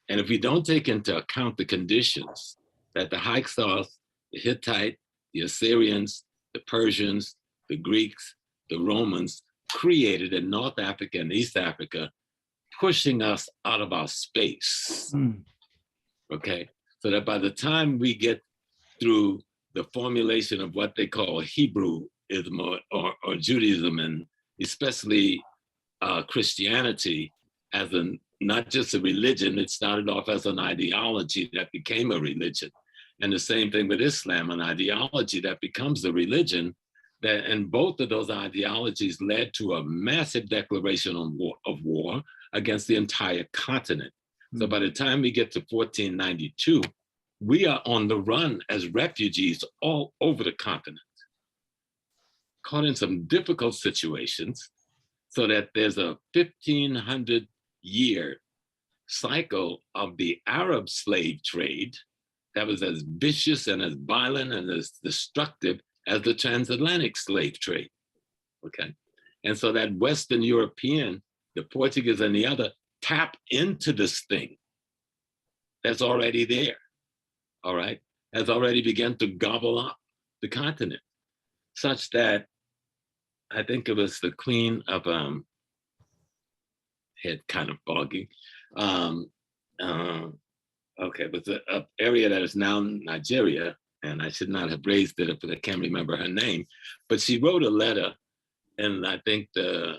And if we don't take into account the conditions that the Hyksos, the Hittite, the Assyrians, the Persians, the Greeks, the Romans created in North Africa and East Africa, pushing us out of our space. Okay, so that by the time we get through the formulation of what they call Hebrewism or Judaism, and especially Christianity as not just a religion, it started off as an ideology that became a religion. And the same thing with Islam, an ideology that becomes a religion, and both of those ideologies led to a massive declaration of war against the entire continent. So by the time we get to 1492, we are on the run as refugees all over the continent, caught in some difficult situations, so that there's a 1500-year cycle of the Arab slave trade that was as vicious and as violent and as destructive as the transatlantic slave trade, okay? And so that Western European, the Portuguese and the other, tap into this thing that's already there, all right? Has already begun to gobble up the continent, such that I think it was the Queen of, head kind of foggy, okay, but the area that is now Nigeria, and I should not have raised it if I can't remember her name, but she wrote a letter in, I think, the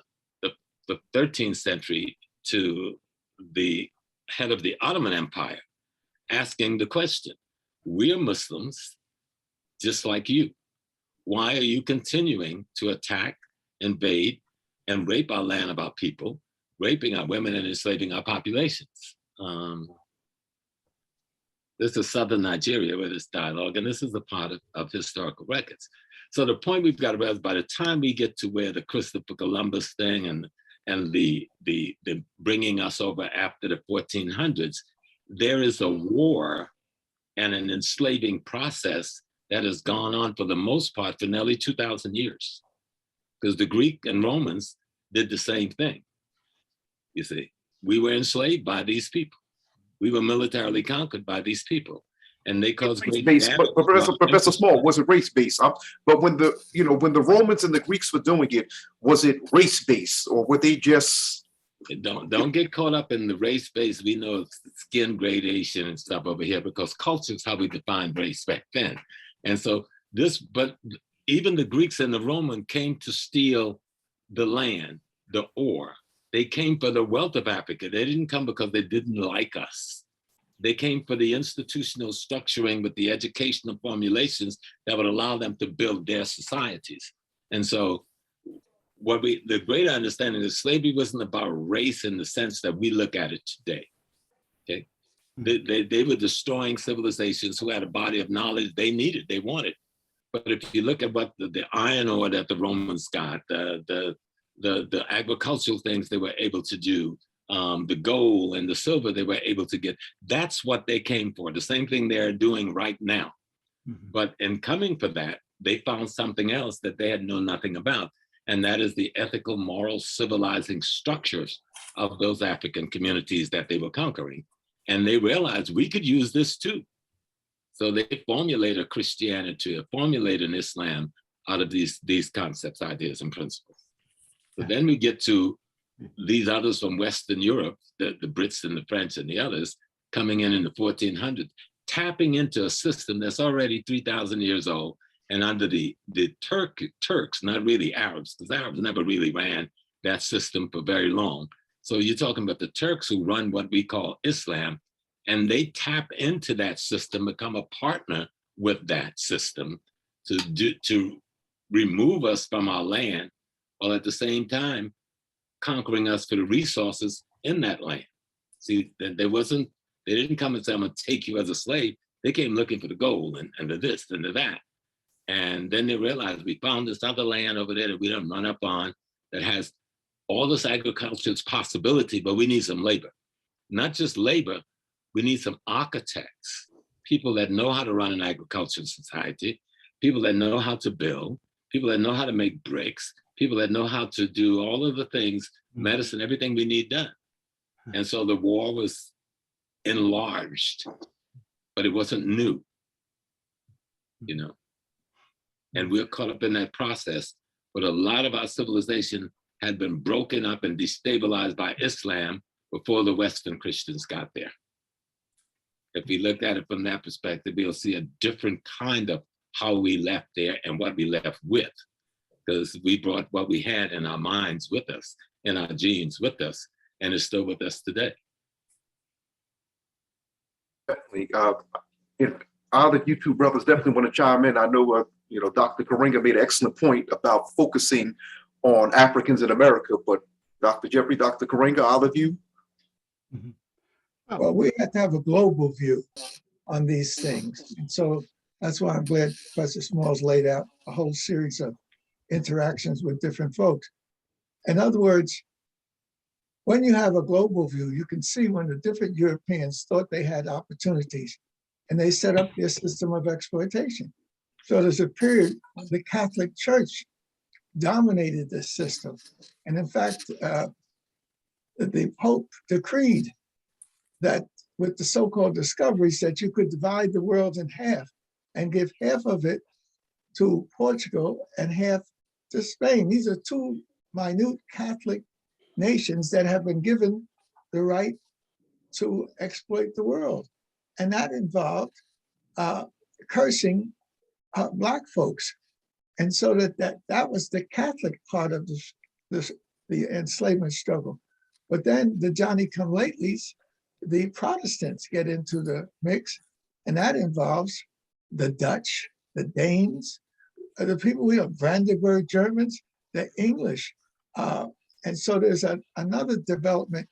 13th century to the head of the Ottoman Empire, asking the question, we're Muslims, just like you. Why are you continuing to attack, invade, and rape our land of our people, raping our women and enslaving our populations? This is southern Nigeria with this dialogue, and this is a part of historical records. So the point we've got to realize, by the time we get to where the Christopher Columbus thing and the bringing us over after the 1400s, there is a war and an enslaving process that has gone on for the most part for nearly 2,000 years. Because the Greek and Romans did the same thing. You see, we were enslaved by these people. We were militarily conquered by these people, and they caused great damage. But Professor Small, was it race-based? But when the Romans and the Greeks were doing it, was it race-based, or were they just? Don't get caught up in the race-based. We know skin gradation and stuff over here, because culture is how we defined race back then. And so but even the Greeks and the Romans came to steal the land, the ore. They came for the wealth of Africa. They didn't come because they didn't like us. They came for the institutional structuring with the educational formulations that would allow them to build their societies. And so the greater understanding is slavery wasn't about race in the sense that we look at it today, okay? They were destroying civilizations who had a body of knowledge they needed, they wanted. But if you look at what the iron ore that the Romans got, the agricultural things they were able to do, the gold and the silver they were able to get, that's what they came for. The same thing they're doing right now. But in coming for that, they found something else that they had known nothing about. And that is the ethical, moral, civilizing structures of those African communities that they were conquering. And they realized we could use this too. So they formulated a Christianity, or formulated an Islam out of these concepts, ideas, and principles. So then we get to these others from Western Europe, the Brits and the French and the others, coming in the 1400s, tapping into a system that's already 3,000 years old, and under the Turks, not really Arabs, because Arabs never really ran that system for very long. So you're talking about the Turks who run what we call Islam, and they tap into that system, become a partner with that system to remove us from our land, while at the same time conquering us for the resources in that land. See, they didn't come and say, I'm gonna take you as a slave. They came looking for the gold and the this and the that. And then they realized we found this other land over there that we didn't run up on that has all this agriculture's possibility, but we need some labor. Not just labor, we need some architects, people that know how to run an agricultural society, people that know how to build, people that know how to make bricks, people that know how to do all of the things, medicine, everything we need done. And so the war was enlarged, but it wasn't new, you know. And we're caught up in that process, but a lot of our civilization had been broken up and destabilized by Islam before the Western Christians got there. If we looked at it from that perspective, we'll see a different kind of how we left there and what we left with, because we brought what we had in our minds with us, in our genes with us, and it's still with us today. Definitely. If either you two brothers definitely want to chime in, I know, Dr. Karenga made an excellent point about focusing on Africans in America, but Dr. Jeffrey, Dr. Karenga, all of you? Well, we have to have a global view on these things. And so that's why I'm glad Professor Smalls laid out a whole series of interactions with different folks. In other words, when you have a global view, you can see when the different Europeans thought they had opportunities and they set up their system of exploitation. So there's a period the Catholic Church dominated this system. And in fact, the Pope decreed that with the so-called discoveries that you could divide the world in half and give half of it to Portugal and half to Spain. These are two minute Catholic nations that have been given the right to exploit the world. And that involved cursing Black folks. And so that was the Catholic part of the enslavement struggle. But then the Johnny-come-latelys, the Protestants get into the mix, and that involves the Dutch, the Danes, the people we have, Brandenburg Germans, the English. And so there's another development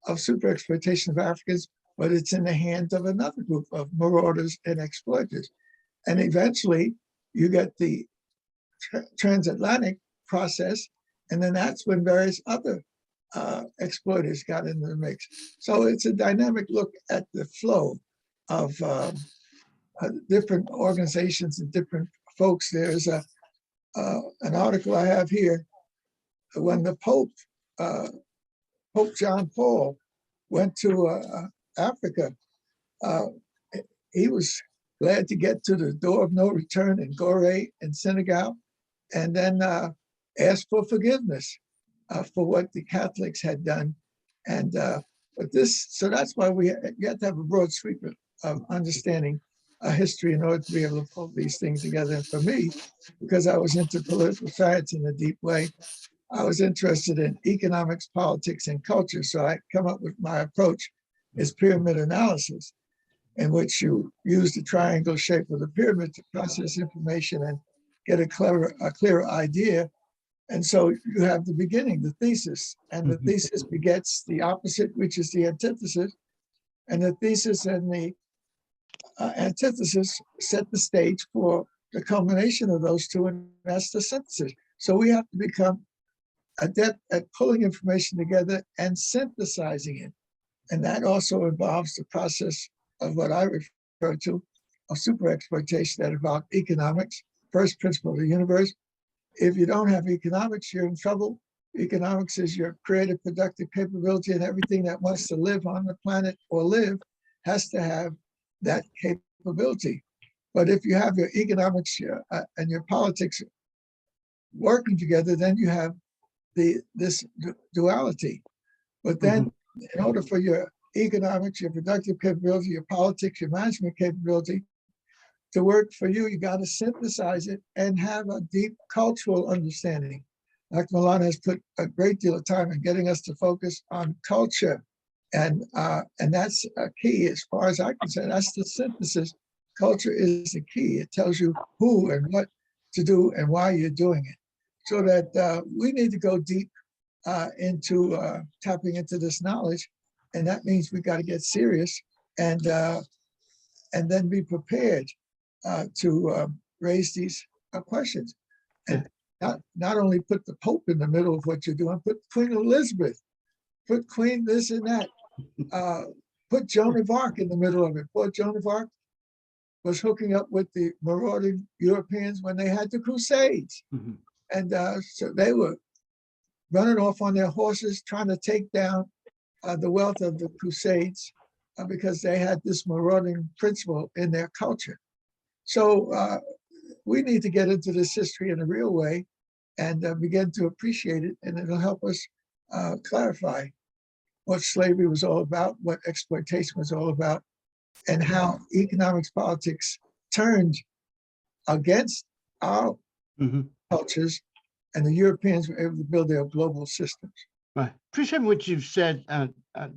of super exploitation of Africans, but it's in the hands of another group of marauders and exploiters. And eventually you get the transatlantic process, and then that's when various other exploiters got into the mix. So it's a dynamic look at the flow of different organizations and different folks. There's an article I have here. When the Pope John Paul went to Africa, he was glad to get to the door of no return in Gorée in Senegal, and then asked for forgiveness for what the Catholics had done. And so that's why you have to have a broad sweep of understanding history in order to be able to pull these things together. And for me, because I was into political science in a deep way, I was interested in economics, politics, and culture. So I come up with my approach is pyramid analysis, in which you use the triangle shape of the pyramid to process information and get a clearer idea. And so you have the beginning, the thesis, and the thesis begets the opposite, which is the antithesis. And the thesis and the antithesis set the stage for the culmination of those two, and that's the synthesis. So we have to become adept at pulling information together and synthesizing it. And that also involves the process of what I refer to of super exploitation that involves economics, first principle of the universe. If you don't have economics, you're in trouble. Economics is your creative, productive capability, and everything that wants to live on the planet or live has to have that capability. But if you have your economics and your politics working together, then you have this duality. But then in order for your economics, your productive capability, your politics, your management capability to work for you, you got to synthesize it and have a deep cultural understanding. Dr. Maulana has put a great deal of time in getting us to focus on culture. And that's a key as far as I can say. That's the synthesis. Culture is the key. It tells you who and what to do and why you're doing it. So that we need to go deep into tapping into this knowledge. And that means we got to get serious and then be prepared to raise these questions. And not only put the Pope in the middle of what you're doing, put Queen Elizabeth, put Queen this and that, put Joan of Arc in the middle of it. Poor Joan of Arc, was hooking up with the marauding Europeans when they had the Crusades. Mhm. And so they were running off on their horses, trying to take down the wealth of the Crusades because they had this marauding principle in their culture. So we need to get into this history in a real way and begin to appreciate it, and it'll help us clarify what slavery was all about, what exploitation was all about, and how economics politics turned against our Mhm. cultures, and the Europeans were able to build their global systems. Right. Appreciate what you've said,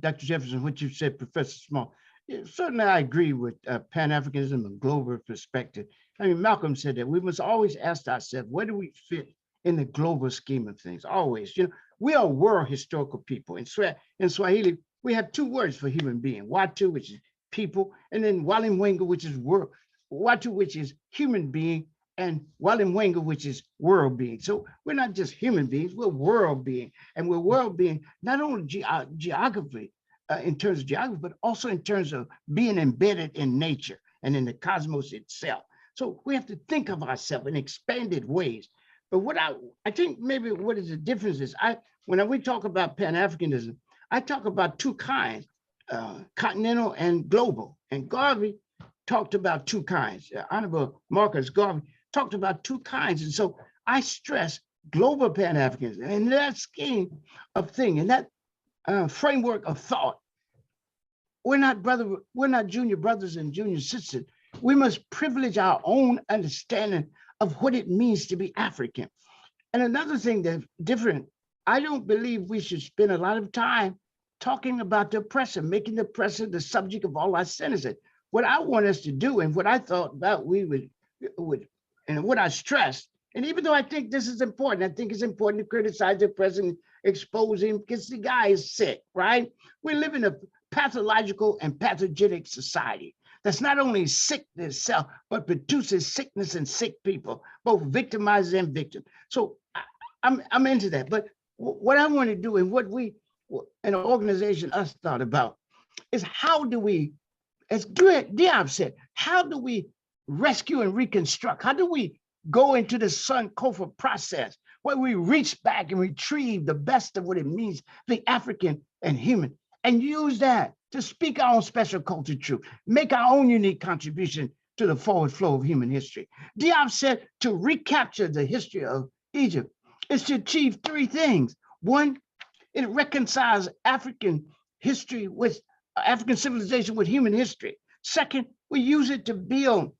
Dr. Jefferson, what you've said, Professor Small. Yeah, certainly, I agree with Pan-Africanism and global perspective. I mean, Malcolm said that we must always ask ourselves, where do we fit in the global scheme of things? Always, we are world historical people. In Swahili, we have two words for human being: Watu, which is people, and then Walimwengu, which is world. Watu, which is human being, and Walimwengu, which is world being. So we're not just human beings, we're world being. And we're world being not only geography, in terms of geography, but also in terms of being embedded in nature and in the cosmos itself. So we have to think of ourselves in expanded ways. But what I think maybe what is the difference is, when we talk about Pan-Africanism, I talk about two kinds, continental and global. And Garvey talked about two kinds. Honorable Marcus Garvey talked about two kinds. And so I stress global Pan-Africanism. And in that scheme of thing, in that framework of thought, we're not junior brothers and junior sisters. We must privilege our own understanding of what it means to be African. And another thing that's different, I don't believe we should spend a lot of time talking about the oppressor, making the oppressor the subject of all our sentences. What I want us to do, and what I thought about we would and what I stressed, and even though I think this is important, I think it's important to criticize the president, expose him, because the guy is sick, right? We live in a pathological and pathogenic society that's not only sick itself, but produces sickness and sick people, both victimizers and victims. So I'm into that. But what I want to do, and what we, an organization, us thought about, is how do we, as Diab said, how do we rescue and reconstruct? How do we go into the Sankofa process where we reach back and retrieve the best of what it means to be African and human, and use that to speak our own special culture truth, make our own unique contribution to the forward flow of human history. Diab said to recapture the history of Egypt is to achieve three things. One, it reconciles African history with African civilization with human history. Second, we use it to build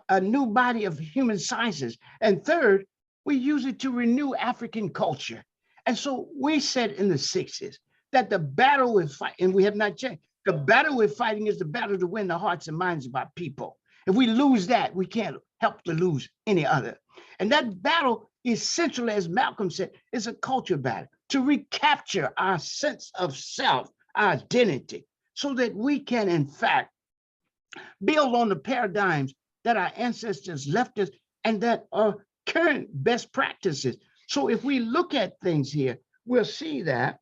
a new body of human sciences. And third, we use it to renew African culture. And so we said in the 60s that the battle we're fighting, and we have not changed, the battle we're fighting is the battle to win the hearts and minds of our people. If we lose that, we can't help to lose any other. And that battle, essentially, as Malcolm said, is a culture battle to recapture our sense of self, our identity, so that we can, in fact, build on the paradigms that our ancestors left us and that are current best practices. So if we look at things here, we'll see that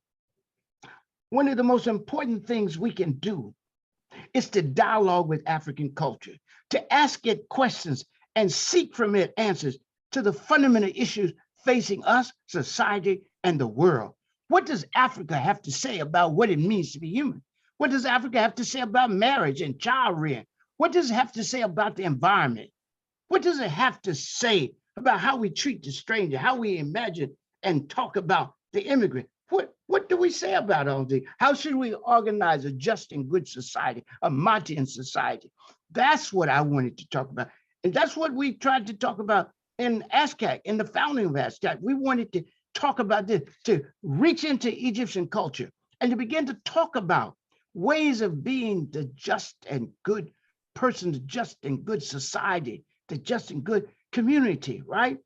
one of the most important things we can do is to dialogue with African culture, to ask it questions and seek from it answers to the fundamental issues facing us, society, and the world. What does Africa have to say about what it means to be human? What does Africa have to say about marriage and child rearing? What does it have to say about the environment? What does it have to say about how we treat the stranger, how we imagine and talk about the immigrant? What do we say about all this? How should we organize a just and good society, a Martian society? That's what I wanted to talk about. And that's what we tried to talk about in ASCAC, in the founding of ASCAC. We wanted to talk about this, to reach into Egyptian culture and to begin to talk about ways of being the just and good person, the just and good society, the just and good community, right?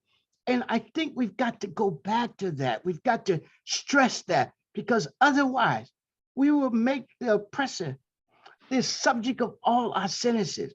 And I think we've got to go back to that. We've got to stress that, because otherwise we will make the oppressor the subject of all our sentences.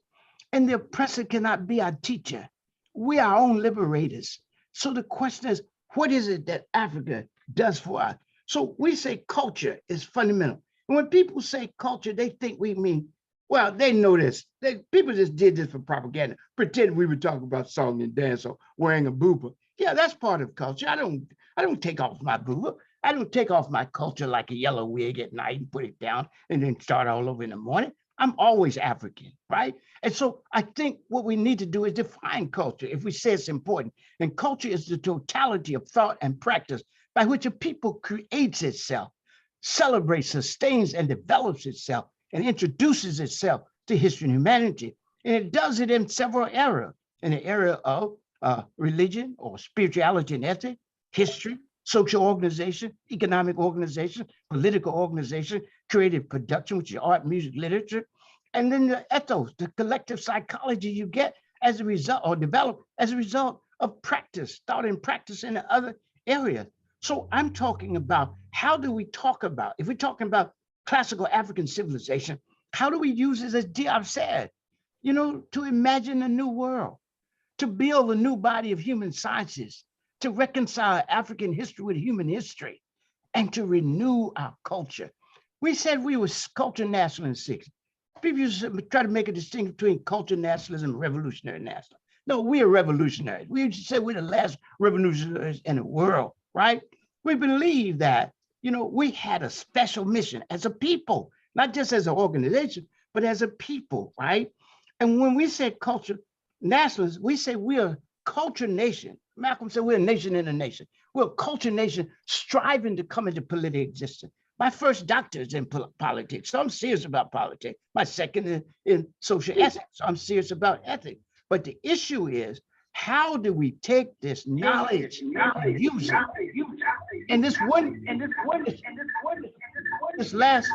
And the oppressor cannot be our teacher. We are our own liberators. So the question is, what is it that Africa does for us? So we say culture is fundamental. And when people say culture, they think we mean Well, they know this. People just did this for propaganda, pretend we were talking about song and dance or wearing a buba. Yeah, that's part of culture. I don't take off my buba. I don't take off my culture like a yellow wig at night and put it down and then start all over in the morning. I'm always African, right? And so I think what we need to do is define culture if we say it's important. And culture is the totality of thought and practice by which a people creates itself, celebrates, sustains, and develops itself, and introduces itself to history and humanity. And it does it in several areas, in the area of religion or spirituality and ethics, history, social organization, economic organization, political organization, creative production, which is art, music, literature, and then the ethos, the collective psychology you get as a result or develop as a result of practice, thought and practice in the other areas. So I'm talking about how do we talk about, if we're talking about classical African civilization, how do we use it, as Diop said, to imagine a new world, to build a new body of human sciences, to reconcile African history with human history, and to renew our culture. We said we were culture national in the 60s. People used to try to make a distinction between culture nationalism and revolutionary nationalism. No, we are revolutionaries. We used to say we're the last revolutionaries in the world, right? We believe that, we had a special mission as a people, not just as an organization, but as a people, right? And when we say culture nationalism, we say we're a culture nation. Malcolm said we're a nation in a nation. We're a culture nation striving to come into political existence. My first doctorate is in politics, so I'm serious about politics. My second is in social ethics, so I'm serious about ethics. But the issue is, how do we take this knowledge and use it? And this last.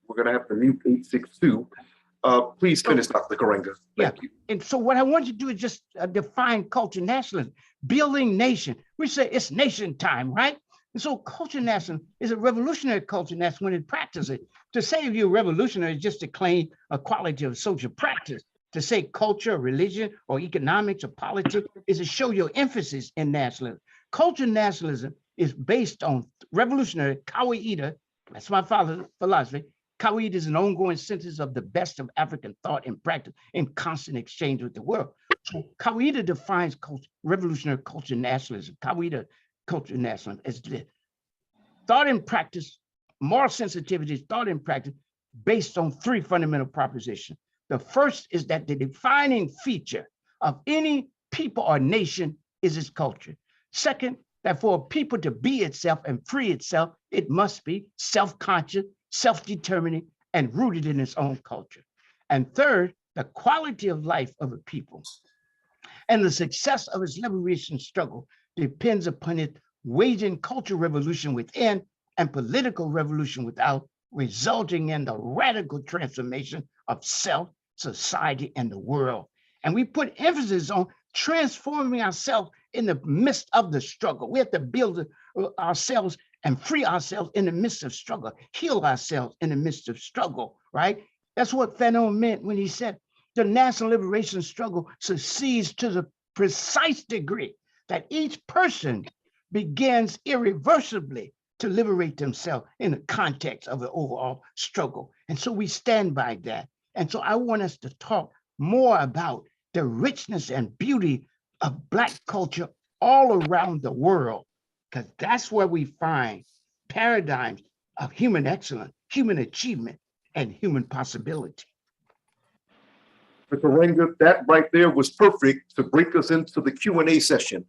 We're going to have to mute 862. Please finish, Dr. Karenga. Thank you. And so what I want you to do is just define culture nationalism, building nation. We say it's nation time, right? And so culture nationalism is a revolutionary culture nationalism when it practices it. To say you're revolutionary is just to claim a quality of social practice. To say culture, religion, or economics or politics is to show your emphasis in nationalism. Culture nationalism is based on revolutionary Kawaida. That's my father's philosophy. Kawaida is an ongoing synthesis of the best of African thought and practice in constant exchange with the world. So Kawaida defines revolutionary culture nationalism. Kawaida culture nationalism as this: thought and practice, moral sensitivity, thought and practice based on three fundamental propositions. The first is that the defining feature of any people or nation is its culture. Second, that for a people to be itself and free itself, it must be self-conscious, self-determining, and rooted in its own culture. And third, the quality of life of a people and the success of its liberation struggle depends upon it waging cultural revolution within and political revolution without, resulting in the radical transformation of self, society, and the world. And we put emphasis on transforming ourselves in the midst of the struggle. We have to build ourselves and free ourselves in the midst of struggle, heal ourselves in the midst of struggle, right? That's what Fanon meant when he said the national liberation struggle succeeds to the precise degree that each person begins irreversibly to liberate themselves in the context of the overall struggle. And so we stand by that. And so I want us to talk more about the richness and beauty of Black culture all around the world, because that's where we find paradigms of human excellence, human achievement, and human possibility. Dr. Karenga, that right there was perfect to break us into the Q&A session.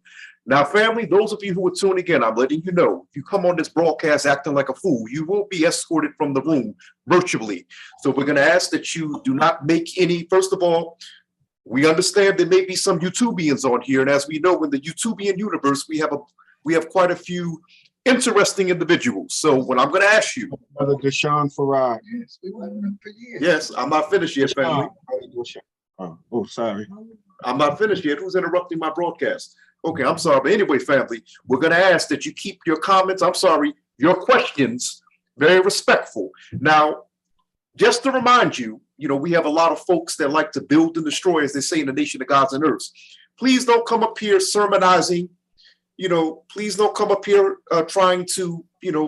Now, family, those of you who are tuning in, I'm letting you know, if you come on this broadcast acting like a fool, you will be escorted from the room virtually. So we're going to ask that you do not make any, first of all, we understand there may be some YouTubians on here. And as we know, in the YouTubian universe, we have quite a few interesting individuals. So what I'm going to ask you. Brother Doshon Farad. Yes, we wanted them for years. Yes, I'm not finished yet, family. Oh, sorry. I'm not finished yet. Who's interrupting my broadcast? Okay, I'm sorry. But anyway, family, we're going to ask that you keep your comments, your questions, very respectful. Now, just to remind you, we have a lot of folks that like to build and destroy, as they say in the nation of gods and earths. Please don't come up here sermonizing, please don't come up here trying to,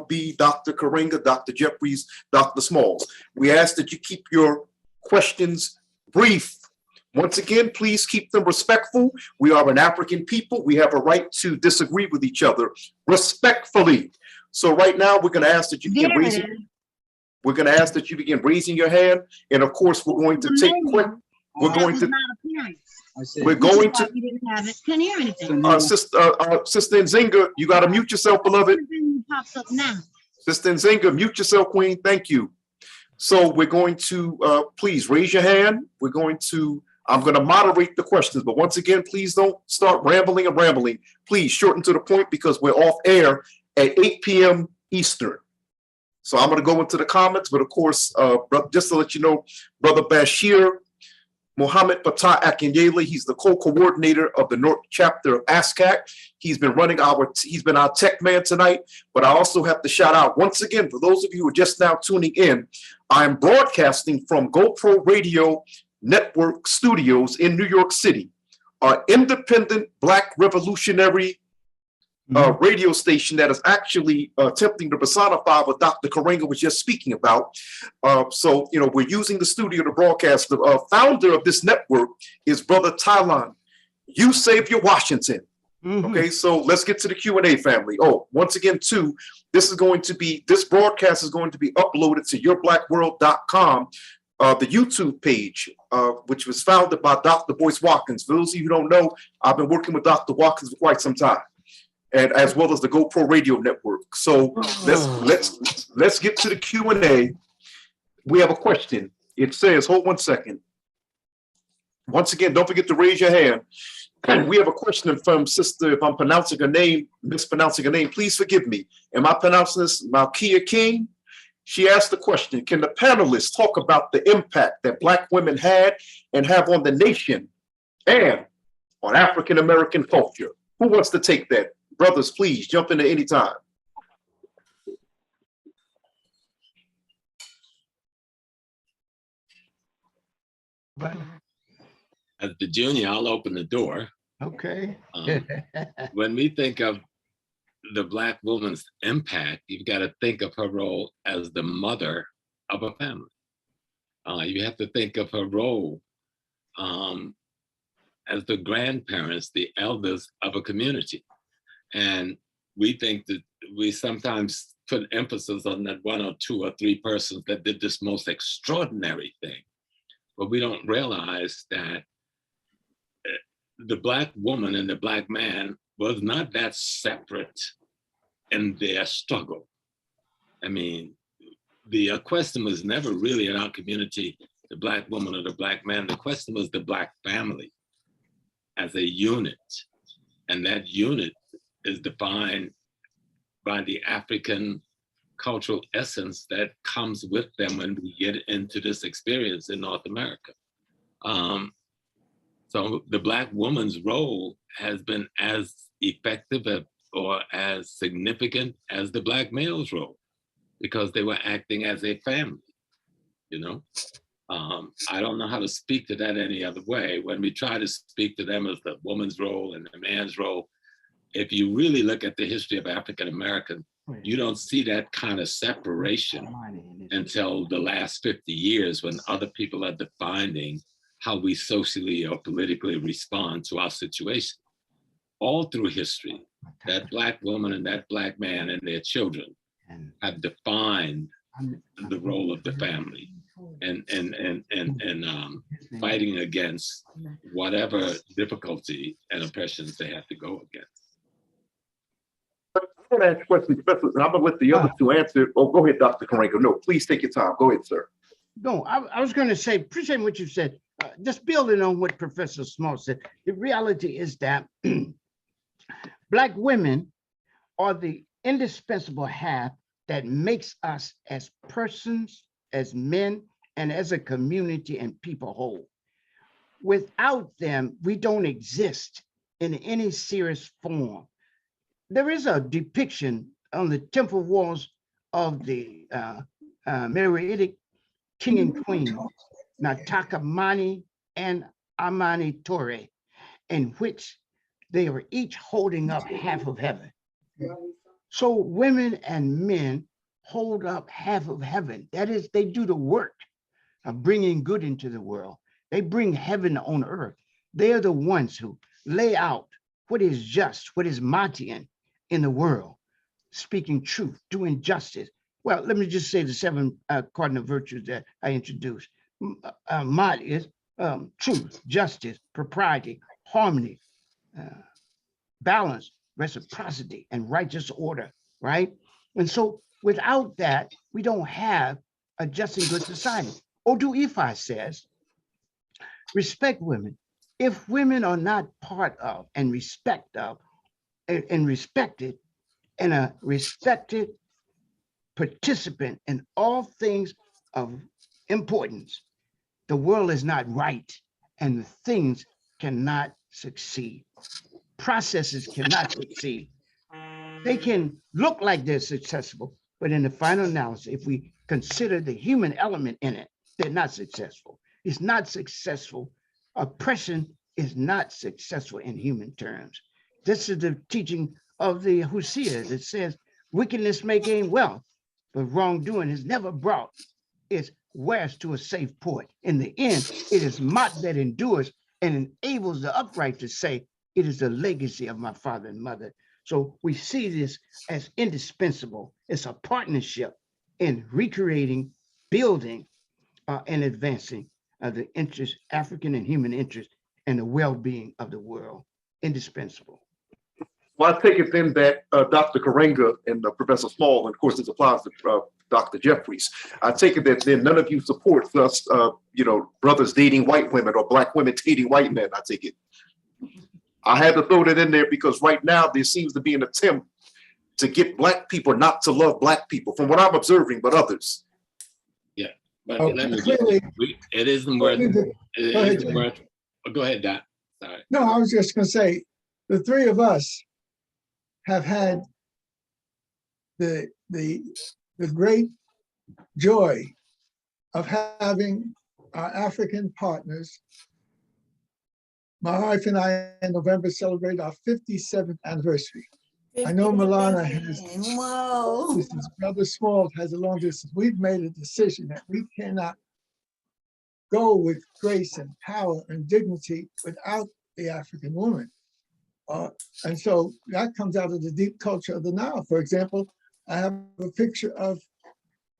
be Dr. Karenga, Dr. Jeffries, Dr. Smalls. We ask that you keep your questions brief. Once again, please keep them respectful. We are an African people. We have a right to disagree with each other respectfully. So right now, we're going to ask that you begin raising your hand. And of course, we're going to take quick. We're going to. We're going to. Can you hear anything? Sister Nzinga, you got to mute yourself, beloved. Pops up now. Sister Nzinga, mute yourself, Queen. Thank you. So we're going to please raise your hand. I'm going to moderate the questions, but once again, please don't start rambling and rambling. Please shorten to the point because we're off air at 8 p.m. Eastern. So I'm going to go into the comments, but of course, just to let you know, Brother Bashir Muhammad Fatah Akinyele, he's the co-coordinator of the North Chapter of ASCAC. He's been our tech man tonight, but I also have to shout out once again, for those of you who are just now tuning in, I'm broadcasting from GoPro Radio Network Studios in New York City, our independent Black revolutionary radio station that is actually attempting to personify what Dr. Karenga was just speaking about. So, we're using the studio to broadcast. The founder of this network is Brother Tylon, You Savior Washington. Okay, so let's get to the Q&A, family. Oh, once again, too, this broadcast is going to be uploaded to yourblackworld.com, the YouTube page, which was founded by Dr. Boyce Watkins. For those of you who don't know, I've been working with Dr. Watkins for quite some time, and as well as the GoPro Radio Network. So let's get to the Q&A. We have a question. It says, hold one second. Once again, don't forget to raise your hand. We have a question from Sister, if I'm pronouncing her name, mispronouncing her name, please forgive me. Am I pronouncing this Malkia King? She asked the question, can the panelists talk about the impact that Black women had and have on the nation and on African-American culture? Who wants to take that? Brothers, please jump in at any time. As the junior, I'll open the door. Okay. When we think of the Black woman's impact, you've got to think of her role as the mother of a family. You have to think of her role as the grandparents, the elders of a community. And we think that we sometimes put emphasis on that one or two or three persons that did this most extraordinary thing. But we don't realize that the Black woman and the Black man was not that separate in their struggle. I mean, the question was never really in our community, the Black woman or the Black man. The question was the Black family as a unit. And that unit is defined by the African cultural essence that comes with them when we get into this experience in North America. So the Black woman's role has been as effective or as significant as the Black male's role, because they were acting as a family, I don't know how to speak to that any other way. When we try to speak to them as the woman's role and the man's role, if you really look at the history of African American, you don't see that kind of separation until the last 50 years when other people are defining how we socially or politically respond to our situation. All through history, that Black woman and that Black man and their children have defined the role of the family and fighting against whatever difficulty and oppressions they have to go against. I'm going to ask questions, and I'm going to let the other two answer. Oh, go ahead, Dr. Karenga. No, please take your time. Go ahead, sir. No, I was going to say, appreciate what you said. Just building on what Professor Small said, the reality is that Black women are the indispensable half that makes us as persons, as men, and as a community and people whole. Without them, we don't exist in any serious form. There is a depiction on the temple walls of the Meridic king and queen, Nataka Mani and Amani Torre, in which They are each holding up half of heaven. So women and men hold up half of heaven. That is, they do the work of bringing good into the world. They bring heaven on earth. They are the ones who lay out what is just, what is Matian in the world, speaking truth, doing justice. Well, let me just say the 7 cardinal virtues that I introduced. Mat is truth, justice, propriety, harmony, balance, reciprocity, and righteous order, right? And so without that, we don't have a just and good society. Odu Ifa says, respect women. If women are not part of and respect of and respected and a respected participant in all things of importance, the world is not right and the things cannot succeed. Processes cannot succeed. They can look like they're successful, but in the final analysis, if we consider the human element in it, they're not successful. It's not successful. Oppression is not successful in human terms. This is the teaching of the Hosea that says wickedness may gain wealth, but wrongdoing is never brought its wares to a safe port. In the end, it is Mot that endures and enables the upright to say, it is the legacy of my father and mother. So we see this as indispensable. It's a partnership in recreating, building, and advancing the interest, African and human interest, and the well-being of the world. Indispensable. Well, I take it then that Dr. Karenga and Professor Small, and of course this applies to Dr. Jeffries, I take it that then none of you support us, brothers dating white women or black women dating white men, I take it. I had to throw that in there because right now there seems to be an attempt to get black people not to love black people, from what I'm observing, but others. Yeah, but Oh, let me clearly- it isn't worth, Go ahead, Jay. go ahead, Doc. Sorry. No, I was just going to say, the three of us have had the great joy of having our African partners. My wife and I in November celebrate our 57th anniversary. I know Maulana has, Whoa. his brother Small has a long distance. We've made a decision that we cannot go with grace and power and dignity without the African woman. And so that comes out of the deep culture of the Nile. For example, I have a picture of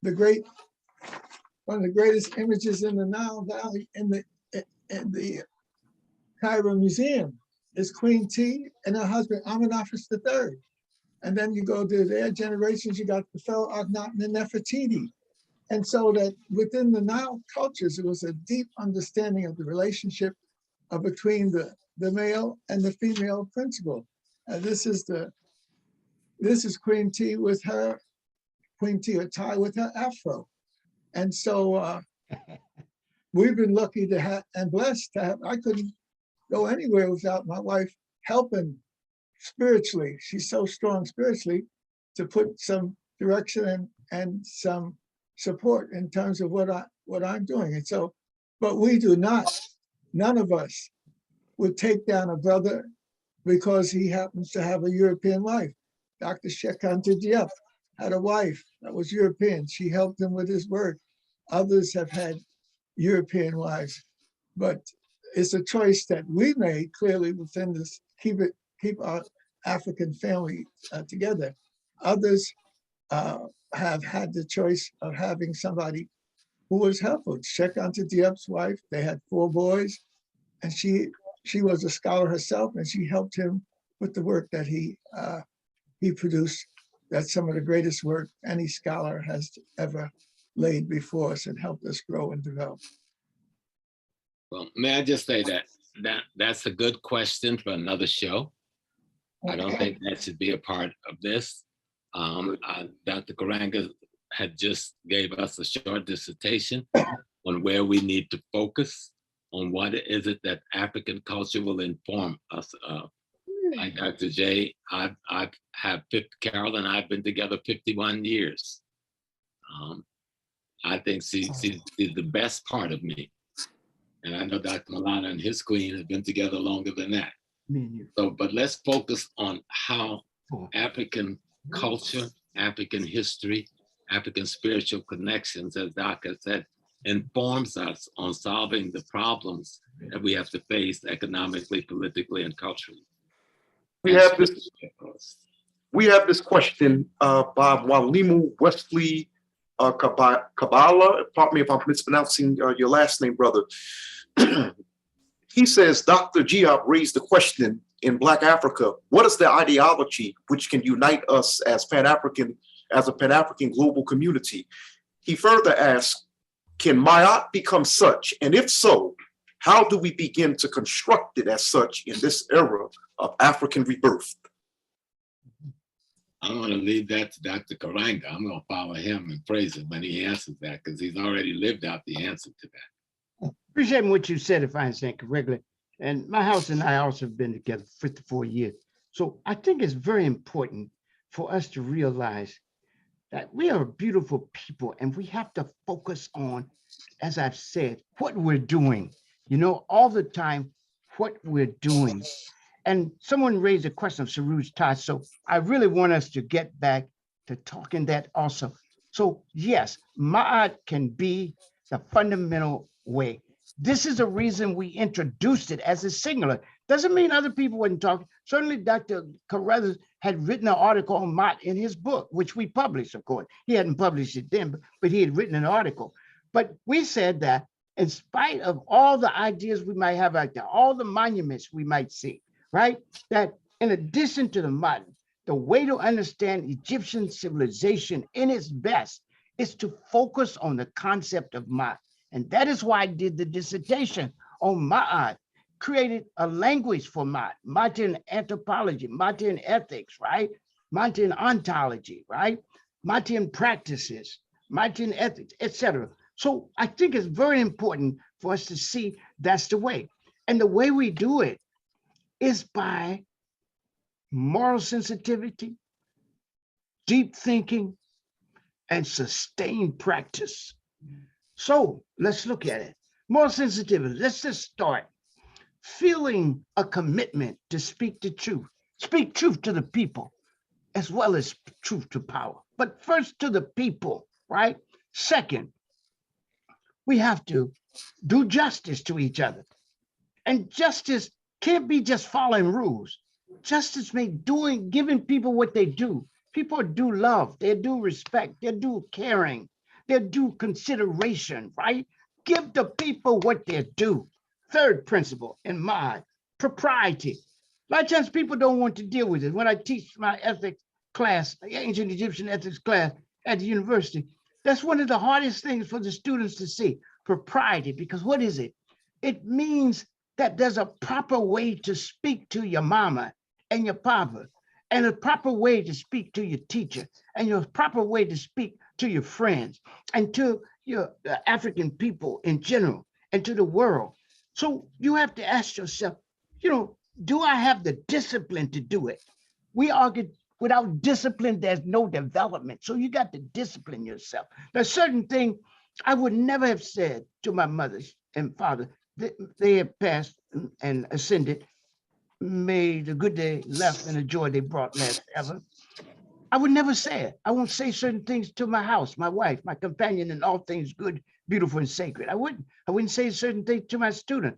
one of the greatest images in the Nile Valley in the Cairo Museum is Queen T and her husband Amenhotep III. And then you go to their generations, you got the fellow Akhenaten and Nefertiti. And so that within the Nile cultures, it was a deep understanding of the relationship between the male and the female principle. This is Queen T with her, Queen T or Ty with her afro. And so we've been lucky to have and blessed to have, I couldn't go anywhere without my wife helping spiritually. She's so strong spiritually to put some direction and some support in terms of what I'm doing. And so, but we do not, none of us would take down a brother because he happens to have a European wife. Dr. Shekanta Diep had a wife that was European. She helped him with his work. Others have had European wives, but it's a choice that we made clearly within this, keep our African family together. Others have had the choice of having somebody who was helpful. Shekanta Diep's wife, they had 4 boys, and she was a scholar herself, and she helped him with the work that he produced. That's some of the greatest work any scholar has ever laid before us and helped us grow and develop. Well, may I just say that's a good question for another show. I don't think that should be a part of this. Dr. Karenga had just gave us a short dissertation on where we need to focus on what is it that African culture will inform us of. Like Dr. J, Carol and I've been together 51 years. I think she's the best part of me. And I know Dr. Maulana and his queen have been together longer than that. Me and you. So, but let's focus on how Cool. African culture, African history, African spiritual connections, as Doc has said, informs us on solving the problems that we have to face economically, politically, and culturally. We And have this. We have this question by Walimu Wesley Kabbalah. Pardon me if I'm mispronouncing your last name, brother. He says, Dr. Giab raised the question in Black Africa, what is the ideology which can unite us as a Pan-African global community? He further asks, can Ma'at become such? And if so, how do we begin to construct it as such in this era of African rebirth? I'm going to leave that to Dr. Karenga. I'm going to follow him and praise him when he answers that, because he's already lived out the answer to that. Appreciate what you said, if I understand correctly. And my house and I also have been together 54 years. So I think it's very important for us to realize that we are a beautiful people and we have to focus on, as I've said, what we're doing, all the time, what we're doing. And someone raised a question of Saruj Taj. So I really want us to get back to talking that also. So yes, Ma'at can be the fundamental way. This is the reason we introduced it as a singular. Doesn't mean other people wouldn't talk. Certainly Dr. Carruthers had written an article on Ma'at in his book, which we published, of course. He hadn't published it then, but he had written an article. But we said that in spite of all the ideas we might have out there, all the monuments we might see, right? That in addition to the Ma'at, the way to understand Egyptian civilization in its best is to focus on the concept of Ma'at. And that is why I did the dissertation on Ma'at, created a language for Ma'at, Ma'atian anthropology, Ma'atian ethics, right? Ma'atian ontology, right? Ma'atian practices, Ma'atian ethics, etc. So I think it's very important for us to see that's the way. And the way we do it is by moral sensitivity, deep thinking, and sustained practice. So let's look at it. Moral sensitivity, let's just start. Feeling a commitment to speak the truth. Speak truth to the people, as well as truth to power. But first to the people, right? Second, we have to do justice to each other. And justice can't be just following rules. Justice means giving people what they do. People do love, they do respect, they do caring, they do consideration, right? Give the people what they're due. Third principle in Ma'at, propriety. A lot of times people don't want to deal with it. When I teach my ethics class, ancient Egyptian ethics class at the university, that's one of the hardest things for the students to see, propriety, because what is it? It means that there's a proper way to speak to your mama and your papa, and a proper way to speak to your teacher, and your proper way to speak to your friends, and to your African people in general, and to the world. So you have to ask yourself, do I have the discipline to do it? We argue without discipline, there's no development. So you got to discipline yourself. There's certain things I would never have said to my mother and father. They have passed and ascended. May the good they left and the joy they brought last ever. I would never say it. I won't say certain things to my house, my wife, my companion, and all things good, beautiful, and sacred. I wouldn't say certain things to my student.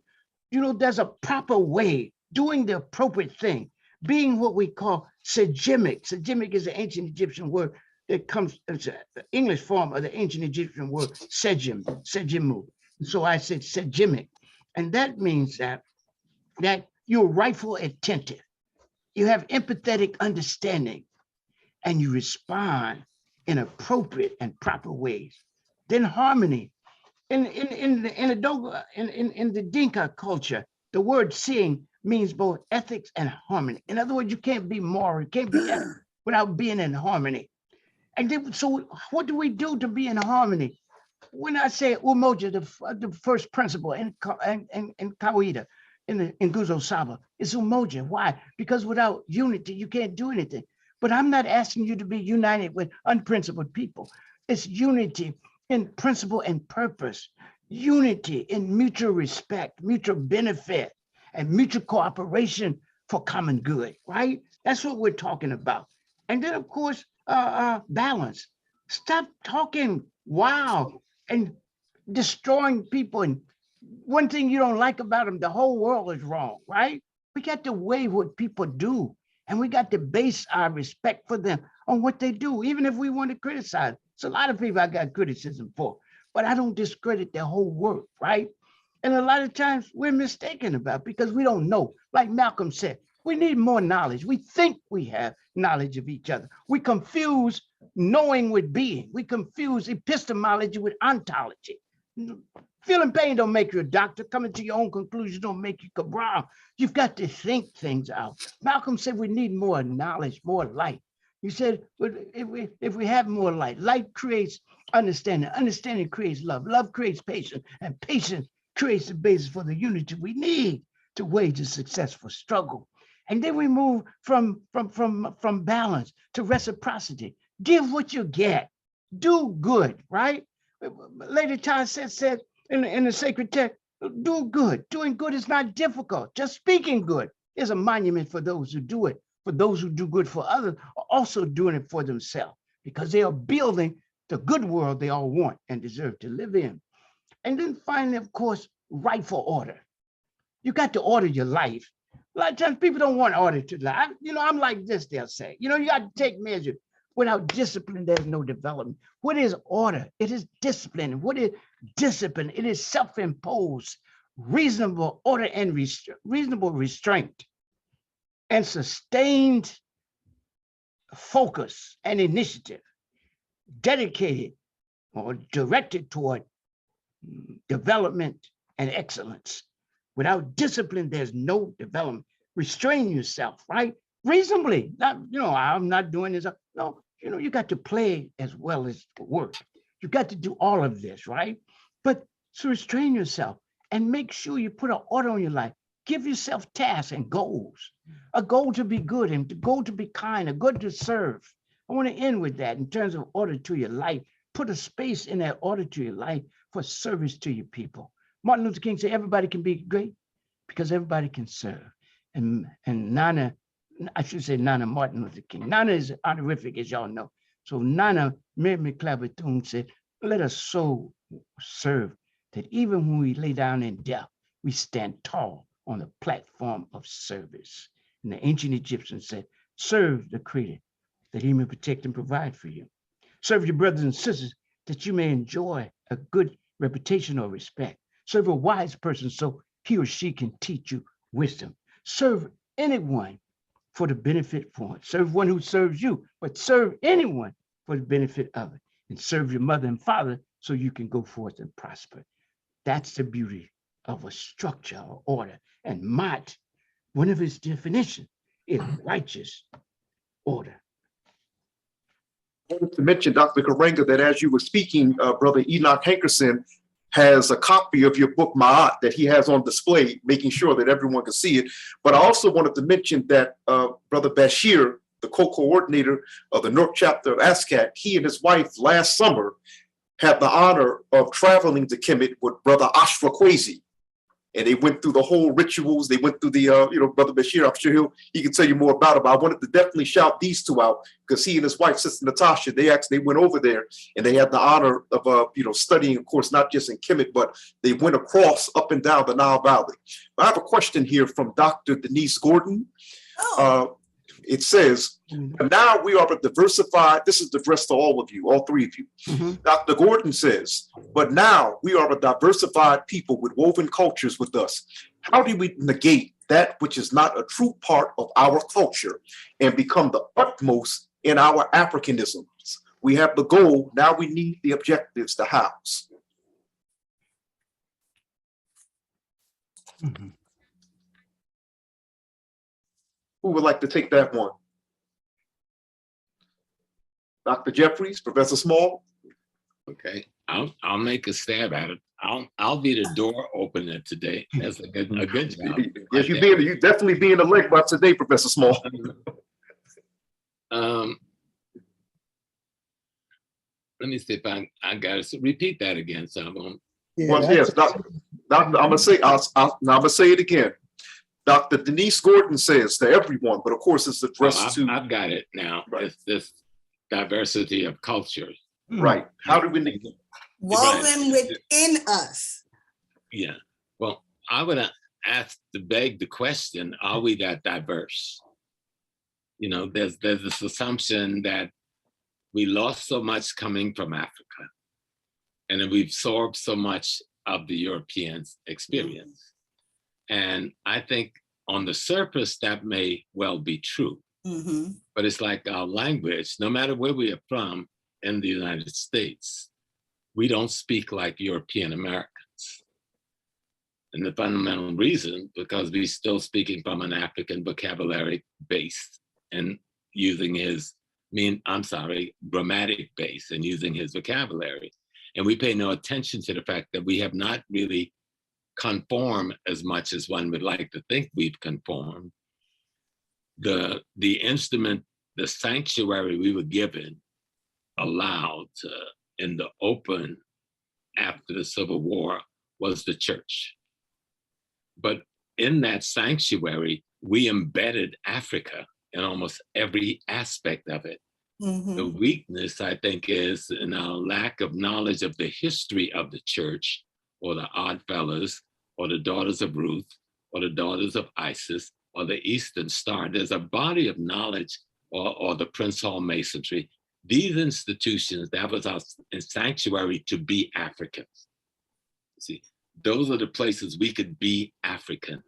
There's a proper way, doing the appropriate thing, being what we call segemic. Segemic is an ancient Egyptian word that comes, it's an English form of the ancient Egyptian word segem, segemu. So I said segemic. And that means that you're rightful attentive. You have empathetic understanding, and you respond in appropriate and proper ways. Then harmony. In the Dinka culture, the word seeing means both ethics and harmony. In other words, you can't be moral, you can't be ethical without being in harmony. And then, so what do we do to be in harmony? When I say umoja, the first principle in Kawaida, in Guzo Saba, is umoja. Why? Because without unity, you can't do anything. But I'm not asking you to be united with unprincipled people. It's unity in principle and purpose, unity in mutual respect, mutual benefit, and mutual cooperation for common good, right? That's what we're talking about. And then, of course, balance. Stop talking wow and destroying people. And one thing you don't like about them, the whole world is wrong, right? We got to weigh what people do, and we got to base our respect for them on what they do, even if we want to criticize. It's a lot of people I got criticism for, but I don't discredit their whole work, right? And a lot of times we're mistaken about because we don't know. Like Malcolm said, we need more knowledge. We think we have knowledge of each other. We confuse knowing with being. We confuse epistemology with ontology. Feeling pain don't make you a doctor. Coming to your own conclusions don't make you Cabral. You've got to think things out. Malcolm said we need more knowledge, more light. He said, if we have more light, light creates understanding. Understanding creates love. Love creates patience. And patience creates the basis for the unity we need to wage a successful struggle. And then we move from balance to reciprocity. Give what you get. Do good, right? Lady Todd said in the sacred text, do good. Doing good is not difficult. Just speaking good is a monument for those who do it. For those who do good for others are also doing it for themselves because they are building the good world they all want and deserve to live in. And then finally, of course, rightful order. You got to order your life. A lot of times people don't want order to life. I'm like this, they'll say. You got to take measure. Without discipline, there's no development. What is order? It is discipline. What is discipline? It is self-imposed, reasonable order and reasonable restraint, and sustained focus and initiative, dedicated or directed toward development and excellence. Without discipline, there's no development. Restrain yourself, right? Reasonably, not, I'm not doing this. No, you got to play as well as work. You got to do all of this, right? But so restrain yourself and make sure you put an order on your life. Give yourself tasks and goals. A goal to be good and a goal to be kind, a goal to serve. I want to end with that in terms of order to your life. Put a space in that order to your life for service to your people. Martin Luther King said everybody can be great because everybody can serve. And Nana Martin Luther King. Nana is honorific, as y'all know. So Nana Mary McClever Thune said, let us so serve that even when we lay down in death, we stand tall on the platform of service. And the ancient Egyptians said, serve the Creator that he may protect and provide for you. Serve your brothers and sisters that you may enjoy a good reputation or respect. Serve a wise person so he or she can teach you wisdom. Serve anyone for the benefit for it. Serve one who serves you, but serve anyone for the benefit of it. And serve your mother and father so you can go forth and prosper. That's the beauty of a structure or order. And Mott, one of its definitions is righteous order. I wanted to mention, Dr. Karenga, that as you were speaking, Brother Enoch Hankerson has a copy of your book, Ma'at, that he has on display, making sure that everyone can see it. But I also wanted to mention that Brother Bashir, the co-coordinator of the North Chapter of ASCAT, he and his wife last summer had the honor of traveling to Kemet with Brother Ashra Kwesi. And they went through the whole rituals. They went through the, Brother Bashir, I'm sure he can tell you more about it. But I wanted to definitely shout these two out because he and his wife, Sister Natasha, they went over there and they had the honor of, studying, of course, not just in Kemet, but they went across up and down the Nile Valley. I have a question here from Dr. Denise Gordon. It says, now we are a diversified, this is addressed to all of you, all three of you. Dr. Gordon says, but now we are a diversified people with woven cultures with us. How do we negate that which is not a true part of our culture and become the utmost in our Africanisms? We have the goal, now we need the objectives to house. Who would like to take that one? Dr. Jeffries, Professor Small? Okay, I'll make a stab at it. I'll be the door opener today. That's a good job. Yes, you definitely being the link by today, Professor Small. Let me see if I got it. So repeat that again, so I won't. Well, yes, Doctor, I'm gonna say it again. Dr. Denise Gordon says to everyone, but of course it's addressed to, I've got it now. Right. It's this diversity of culture. right. How do we, Woven within us. Yeah. Well, I would ask to beg the question, are we that diverse? You know, there's this assumption that we lost so much coming from Africa, and then we've absorbed so much of the Europeans' experience. And I think on the surface, that may well be true. But it's like our language, no matter where we are from in the United States, we don't speak like European Americans. And the fundamental reason, because we're still speaking from an African vocabulary base and using grammatic base and using his vocabulary. And we pay no attention to the fact that we have not really conformed as much as one would like to think we've conformed. The instrument, the sanctuary we were given, allowed in the open after the Civil War was the church. But in that sanctuary, we embedded Africa in almost every aspect of it. The weakness, I think, is in our lack of knowledge of the history of the church, or the Oddfellows, or the Daughters of Ruth, or the Daughters of Isis, or the Eastern Star. There's a body of knowledge, or the Prince Hall Masonry. These institutions, that was our sanctuary to be Africans. See, those are the places we could be African.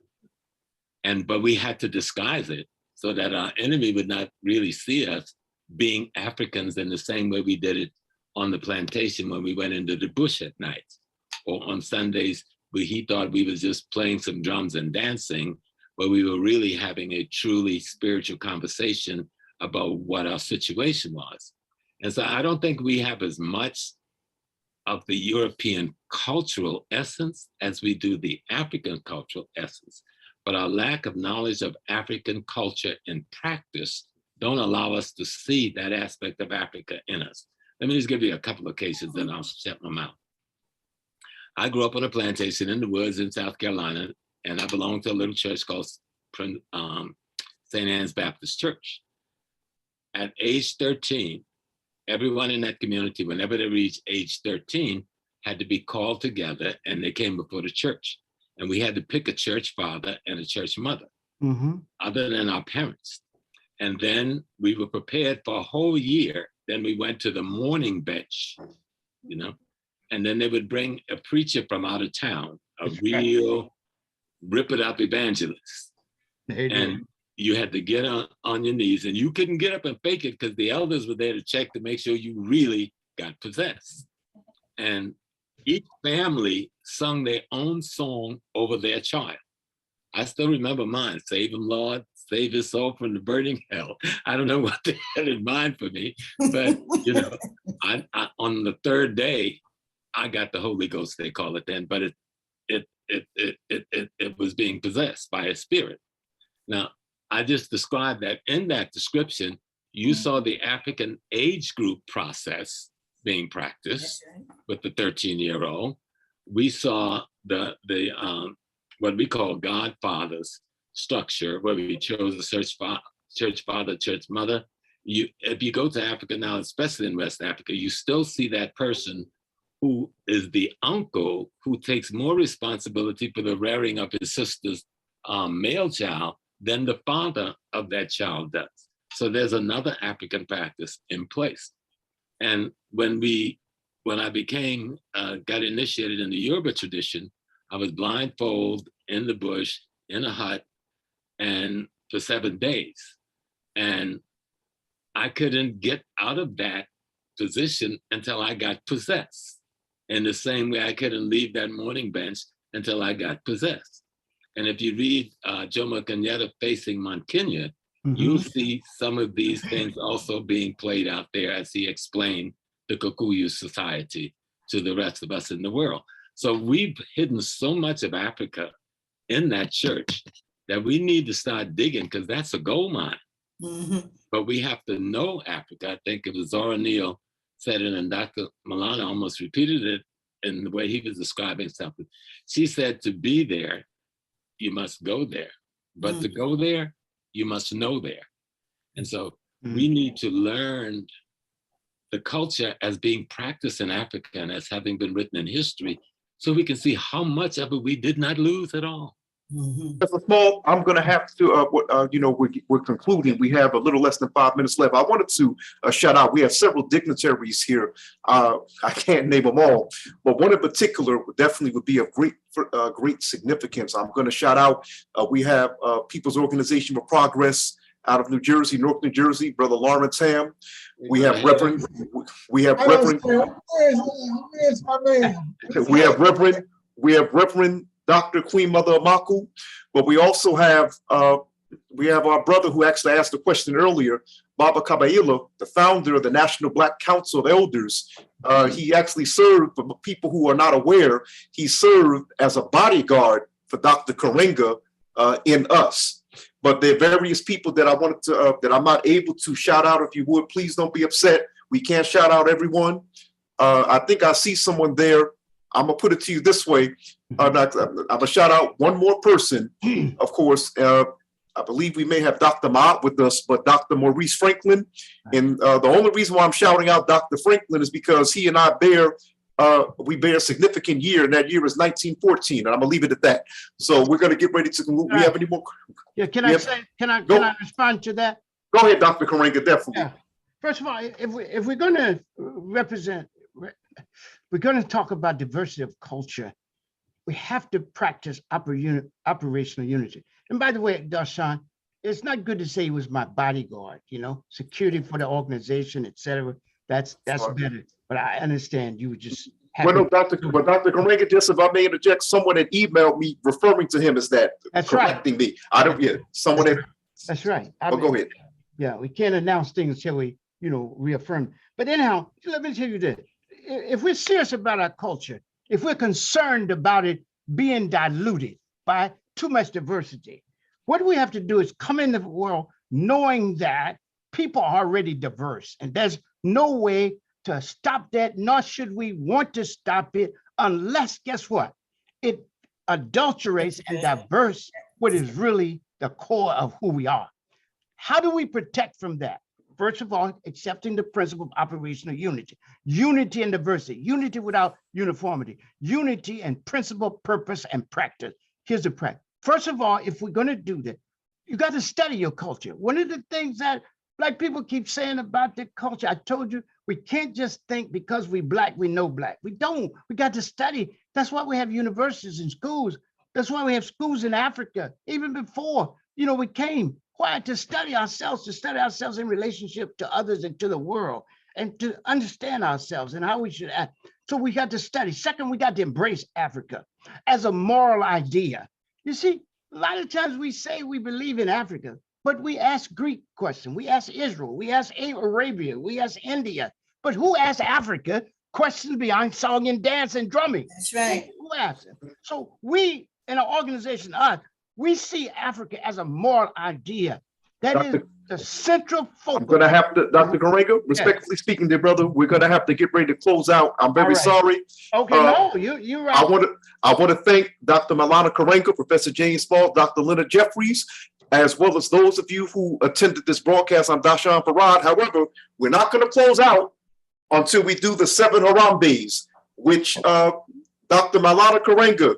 But we had to disguise it so that our enemy would not really see us being Africans in the same way we did it on the plantation when we went into the bush at night, or on Sundays where he thought we was just playing some drums and dancing, but we were really having a truly spiritual conversation about what our situation was. And so I don't think we have as much of the European cultural essence as we do the African cultural essence, but our lack of knowledge of African culture and practice don't allow us to see that aspect of Africa in us. Let me just give you a couple of cases and I'll shut my mouth. I grew up on a plantation in the woods in South Carolina, and I belonged to a little church called St. Anne's Baptist Church. At age 13, everyone in that community, whenever they reached age 13, had to be called together and they came before the church. And we had to pick a church father and a church mother, other than our parents. And then we were prepared for a whole year. Then we went to the morning bench, you know, and then they would bring a preacher from out of town, a real rip it up evangelist. And you had to get on your knees, and you couldn't get up and fake it because the elders were there to check to make sure you really got possessed. And each family sung their own song over their child. I still remember mine, "Save him, Lord, save his soul from the burning hell." I don't know what they had in mind for me, but you know, I on the third day, I got the Holy Ghost, they call it then, but it was being possessed by a spirit. Now, I just described that in that description, you saw the African age group process being practiced with the 13-year-old. We saw the what we call Godfather's structure, where we chose a church father, church mother. If you go to Africa now, especially in West Africa, you still see that person who is the uncle who takes more responsibility for the rearing of his sister's male child than the father of that child does. So there's another African practice in place. And when I became, got initiated in the Yoruba tradition, I was blindfolded in the bush, in a hut, and for 7 days. And I couldn't get out of that position until I got possessed. In the same way, I couldn't leave that morning bench until I got possessed. And if you read Jomo Kenyatta Facing Mount Kenya, you'll see some of these things also being played out there as he explained the Kikuyu society to the rest of us in the world. So we've hidden so much of Africa in that church that we need to start digging, because that's a gold mine. But we have to know Africa. I think it was Zora Neale said it, and Dr. Maulana almost repeated it in the way he was describing something. She said, to be there, you must go there. But to go there, you must know there. And so we need to learn the culture as being practiced in Africa and as having been written in history, so we can see how much of it we did not lose at all. That's a small, I'm going to have to, we're concluding. We have a little less than 5 minutes left. I wanted to shout out, we have several dignitaries here. I can't name them all, but one in particular definitely would be of great significance. I'm going to shout out, we have People's Organization for Progress out of New Jersey, North New Jersey, Brother Lawrence Ham. We have Reverend, Where's my man? we have Reverend Dr. Queen Mother Amaku, but we also have our brother who actually asked the question earlier, Baba Kabaila, the founder of the National Black Council of Elders. He actually served, for people who are not aware, he served as a bodyguard for Dr. Karenga in us. But there are various people that I wanted to, that I'm not able to shout out. If you would, please don't be upset. We can't shout out everyone. I think I see someone there. I'm gonna put it to you this way. I'm gonna shout out one more person. Of course, I believe we may have Dr. Mott with us, but Dr. Maurice Franklin. And the only reason why I'm shouting out Dr. Franklin is because he and I bear a significant year, and that year is 1914. And I'm gonna leave it at that. So we're gonna get ready to conclude. We have any more? Yeah, can I respond to that? Go ahead, Dr. Karenga, definitely. Yeah. First of all, if we're going to we're going to talk about diversity of culture, we have to practice operational unity. And by the way, Doshon, it's not good to say he was my bodyguard, security for the organization, etc. That's better. But I understand you would just have Dr. Karenga, just if I may interject, someone had emailed me referring to him as that. That's correcting me. I don't get someone that. That's right. Go ahead. Yeah, we can't announce things until we, reaffirm. But anyhow, let me tell you this. If we're serious about our culture, if we're concerned about it being diluted by too much diversity, what we have to do is come in the world knowing that people are already diverse, and there's no way to stop that, nor should we want to stop it unless, guess what? It adulterates and diverse what is really the core of who we are. How do we protect from that? First of all, accepting the principle of operational unity. Unity and diversity. Unity without uniformity. Unity and principle, purpose, and practice. Here's the practice. First of all, if we're going to do that, you got to study your culture. One of the things that Black people keep saying about the culture, I told you, we can't just think because we Black, we know Black. We don't. We got to study. That's why we have universities and schools. That's why we have schools in Africa. Even before, we came. Why? To study ourselves in relationship to others and to the world, and to understand ourselves and how we should act. So we got to study. Second, we got to embrace Africa as a moral idea. You see, a lot of times we say we believe in Africa, but we ask Greek questions. We ask Israel. We ask Arabia. We ask India. But who asked Africa questions beyond song and dance and drumming? That's right. Who asked it? So we, in our organization, we see Africa as a moral idea. That is the central focus. I'm going to have to, Dr. Karenga, respectfully speaking, dear brother, we're going to have to get ready to close out. I'm very sorry. Okay, no, you're right. I want to thank Dr. Maulana Karenga, Professor James Paul, Dr. Leonard Jeffries, as well as those of you who attended this broadcast. I'm Doshon Farad. However, we're not going to close out until we do the 7 Harambes, which Dr. Maulana Karenga,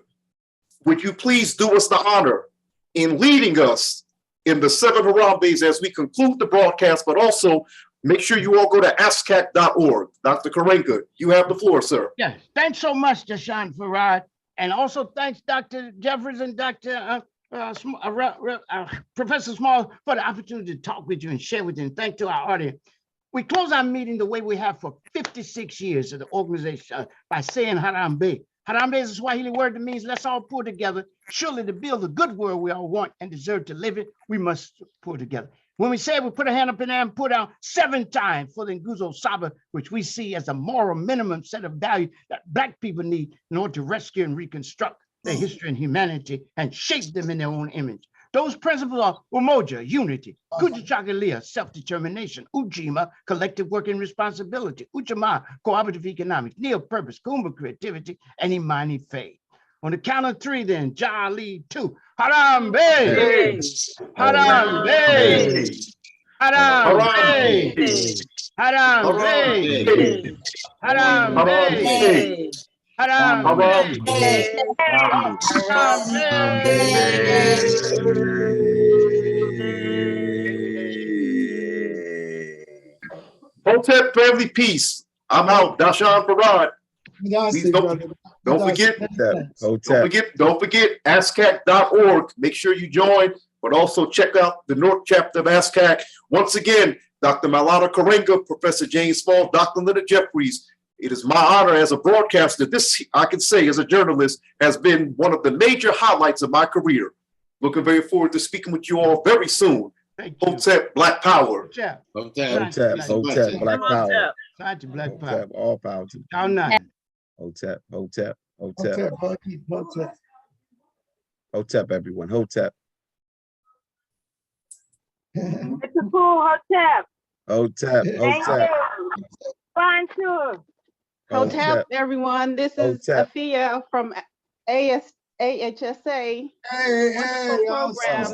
would you please do us the honor in leading us in the 7 Harambes as we conclude the broadcast, but also make sure you all go to ascac.org. Dr. Karenga, you have the floor, sir. Yes, thanks so much, Doshon Farad. And also thanks Dr. Jeffries and Dr. Professor Small for the opportunity to talk with you and share with you. And thanks to our audience. We close our meeting the way we have for 56 years of the organization by saying Harambe. Harambe is a Swahili word that means let's all pull together. Surely to build the good world we all want and deserve to live it, we must pull together. When we say we put a hand up in there and put out 7 times for the Nguzo Saba, which we see as a moral minimum set of values that Black people need in order to rescue and reconstruct their history and humanity and shape them in their own image. Those principles are Umoja, unity, Kujichagulia, self-determination, Ujima, collective working responsibility, Ujamaa, cooperative economics, Neo purpose, Kumba creativity, and Imani faith. On the count of three, then, Jolly 2. Harambe! Harambe! Harambe! Harambe! Harambe! Harambe! Hotep family peace. I'm out. Doshon Farad. Please don't forget, don't forget ASCAC.org. Make sure you join, but also check out the North Chapter of ASCAC. Once again, Dr. Maulana Karenga, Professor James Small, Dr. Leonard Jeffries. It is my honor as a broadcaster. This, I can say, as a journalist, has been one of the major highlights of my career. Looking very forward to speaking with you all very soon. Hotep, Black Power. Hotep, Black Power. Black Power. All power to Down nine. Hotep, everyone. Hotep. It's a cool Hotep. Fine too. Hotep, everyone. This is Afia from AHSA. Hey, program.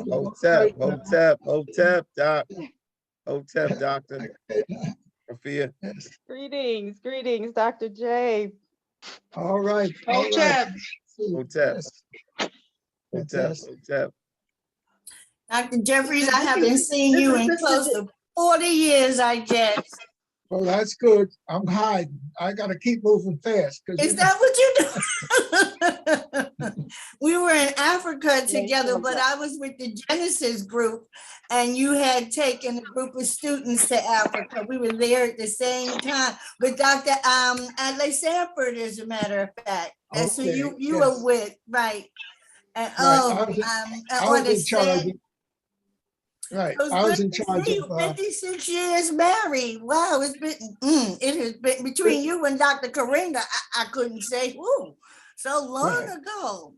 Hotep, Doctor. Afia. Greetings, Dr. J. All right. Hotep. Dr. Jeffries, I haven't seen you in close to 40 years, I guess. Well, that's good. I'm hiding. I got to keep moving fast. Is that what you do? We were in Africa together, but I was with the Genesis group, and you had taken a group of students to Africa. We were there at the same time with Dr. Adlai Sanford, as a matter of fact. That's who you were with, right? And I was in charge. Right, I was in charge of 56 years married. Wow, it has been between you and Dr. Karenga. I couldn't say, so long ago.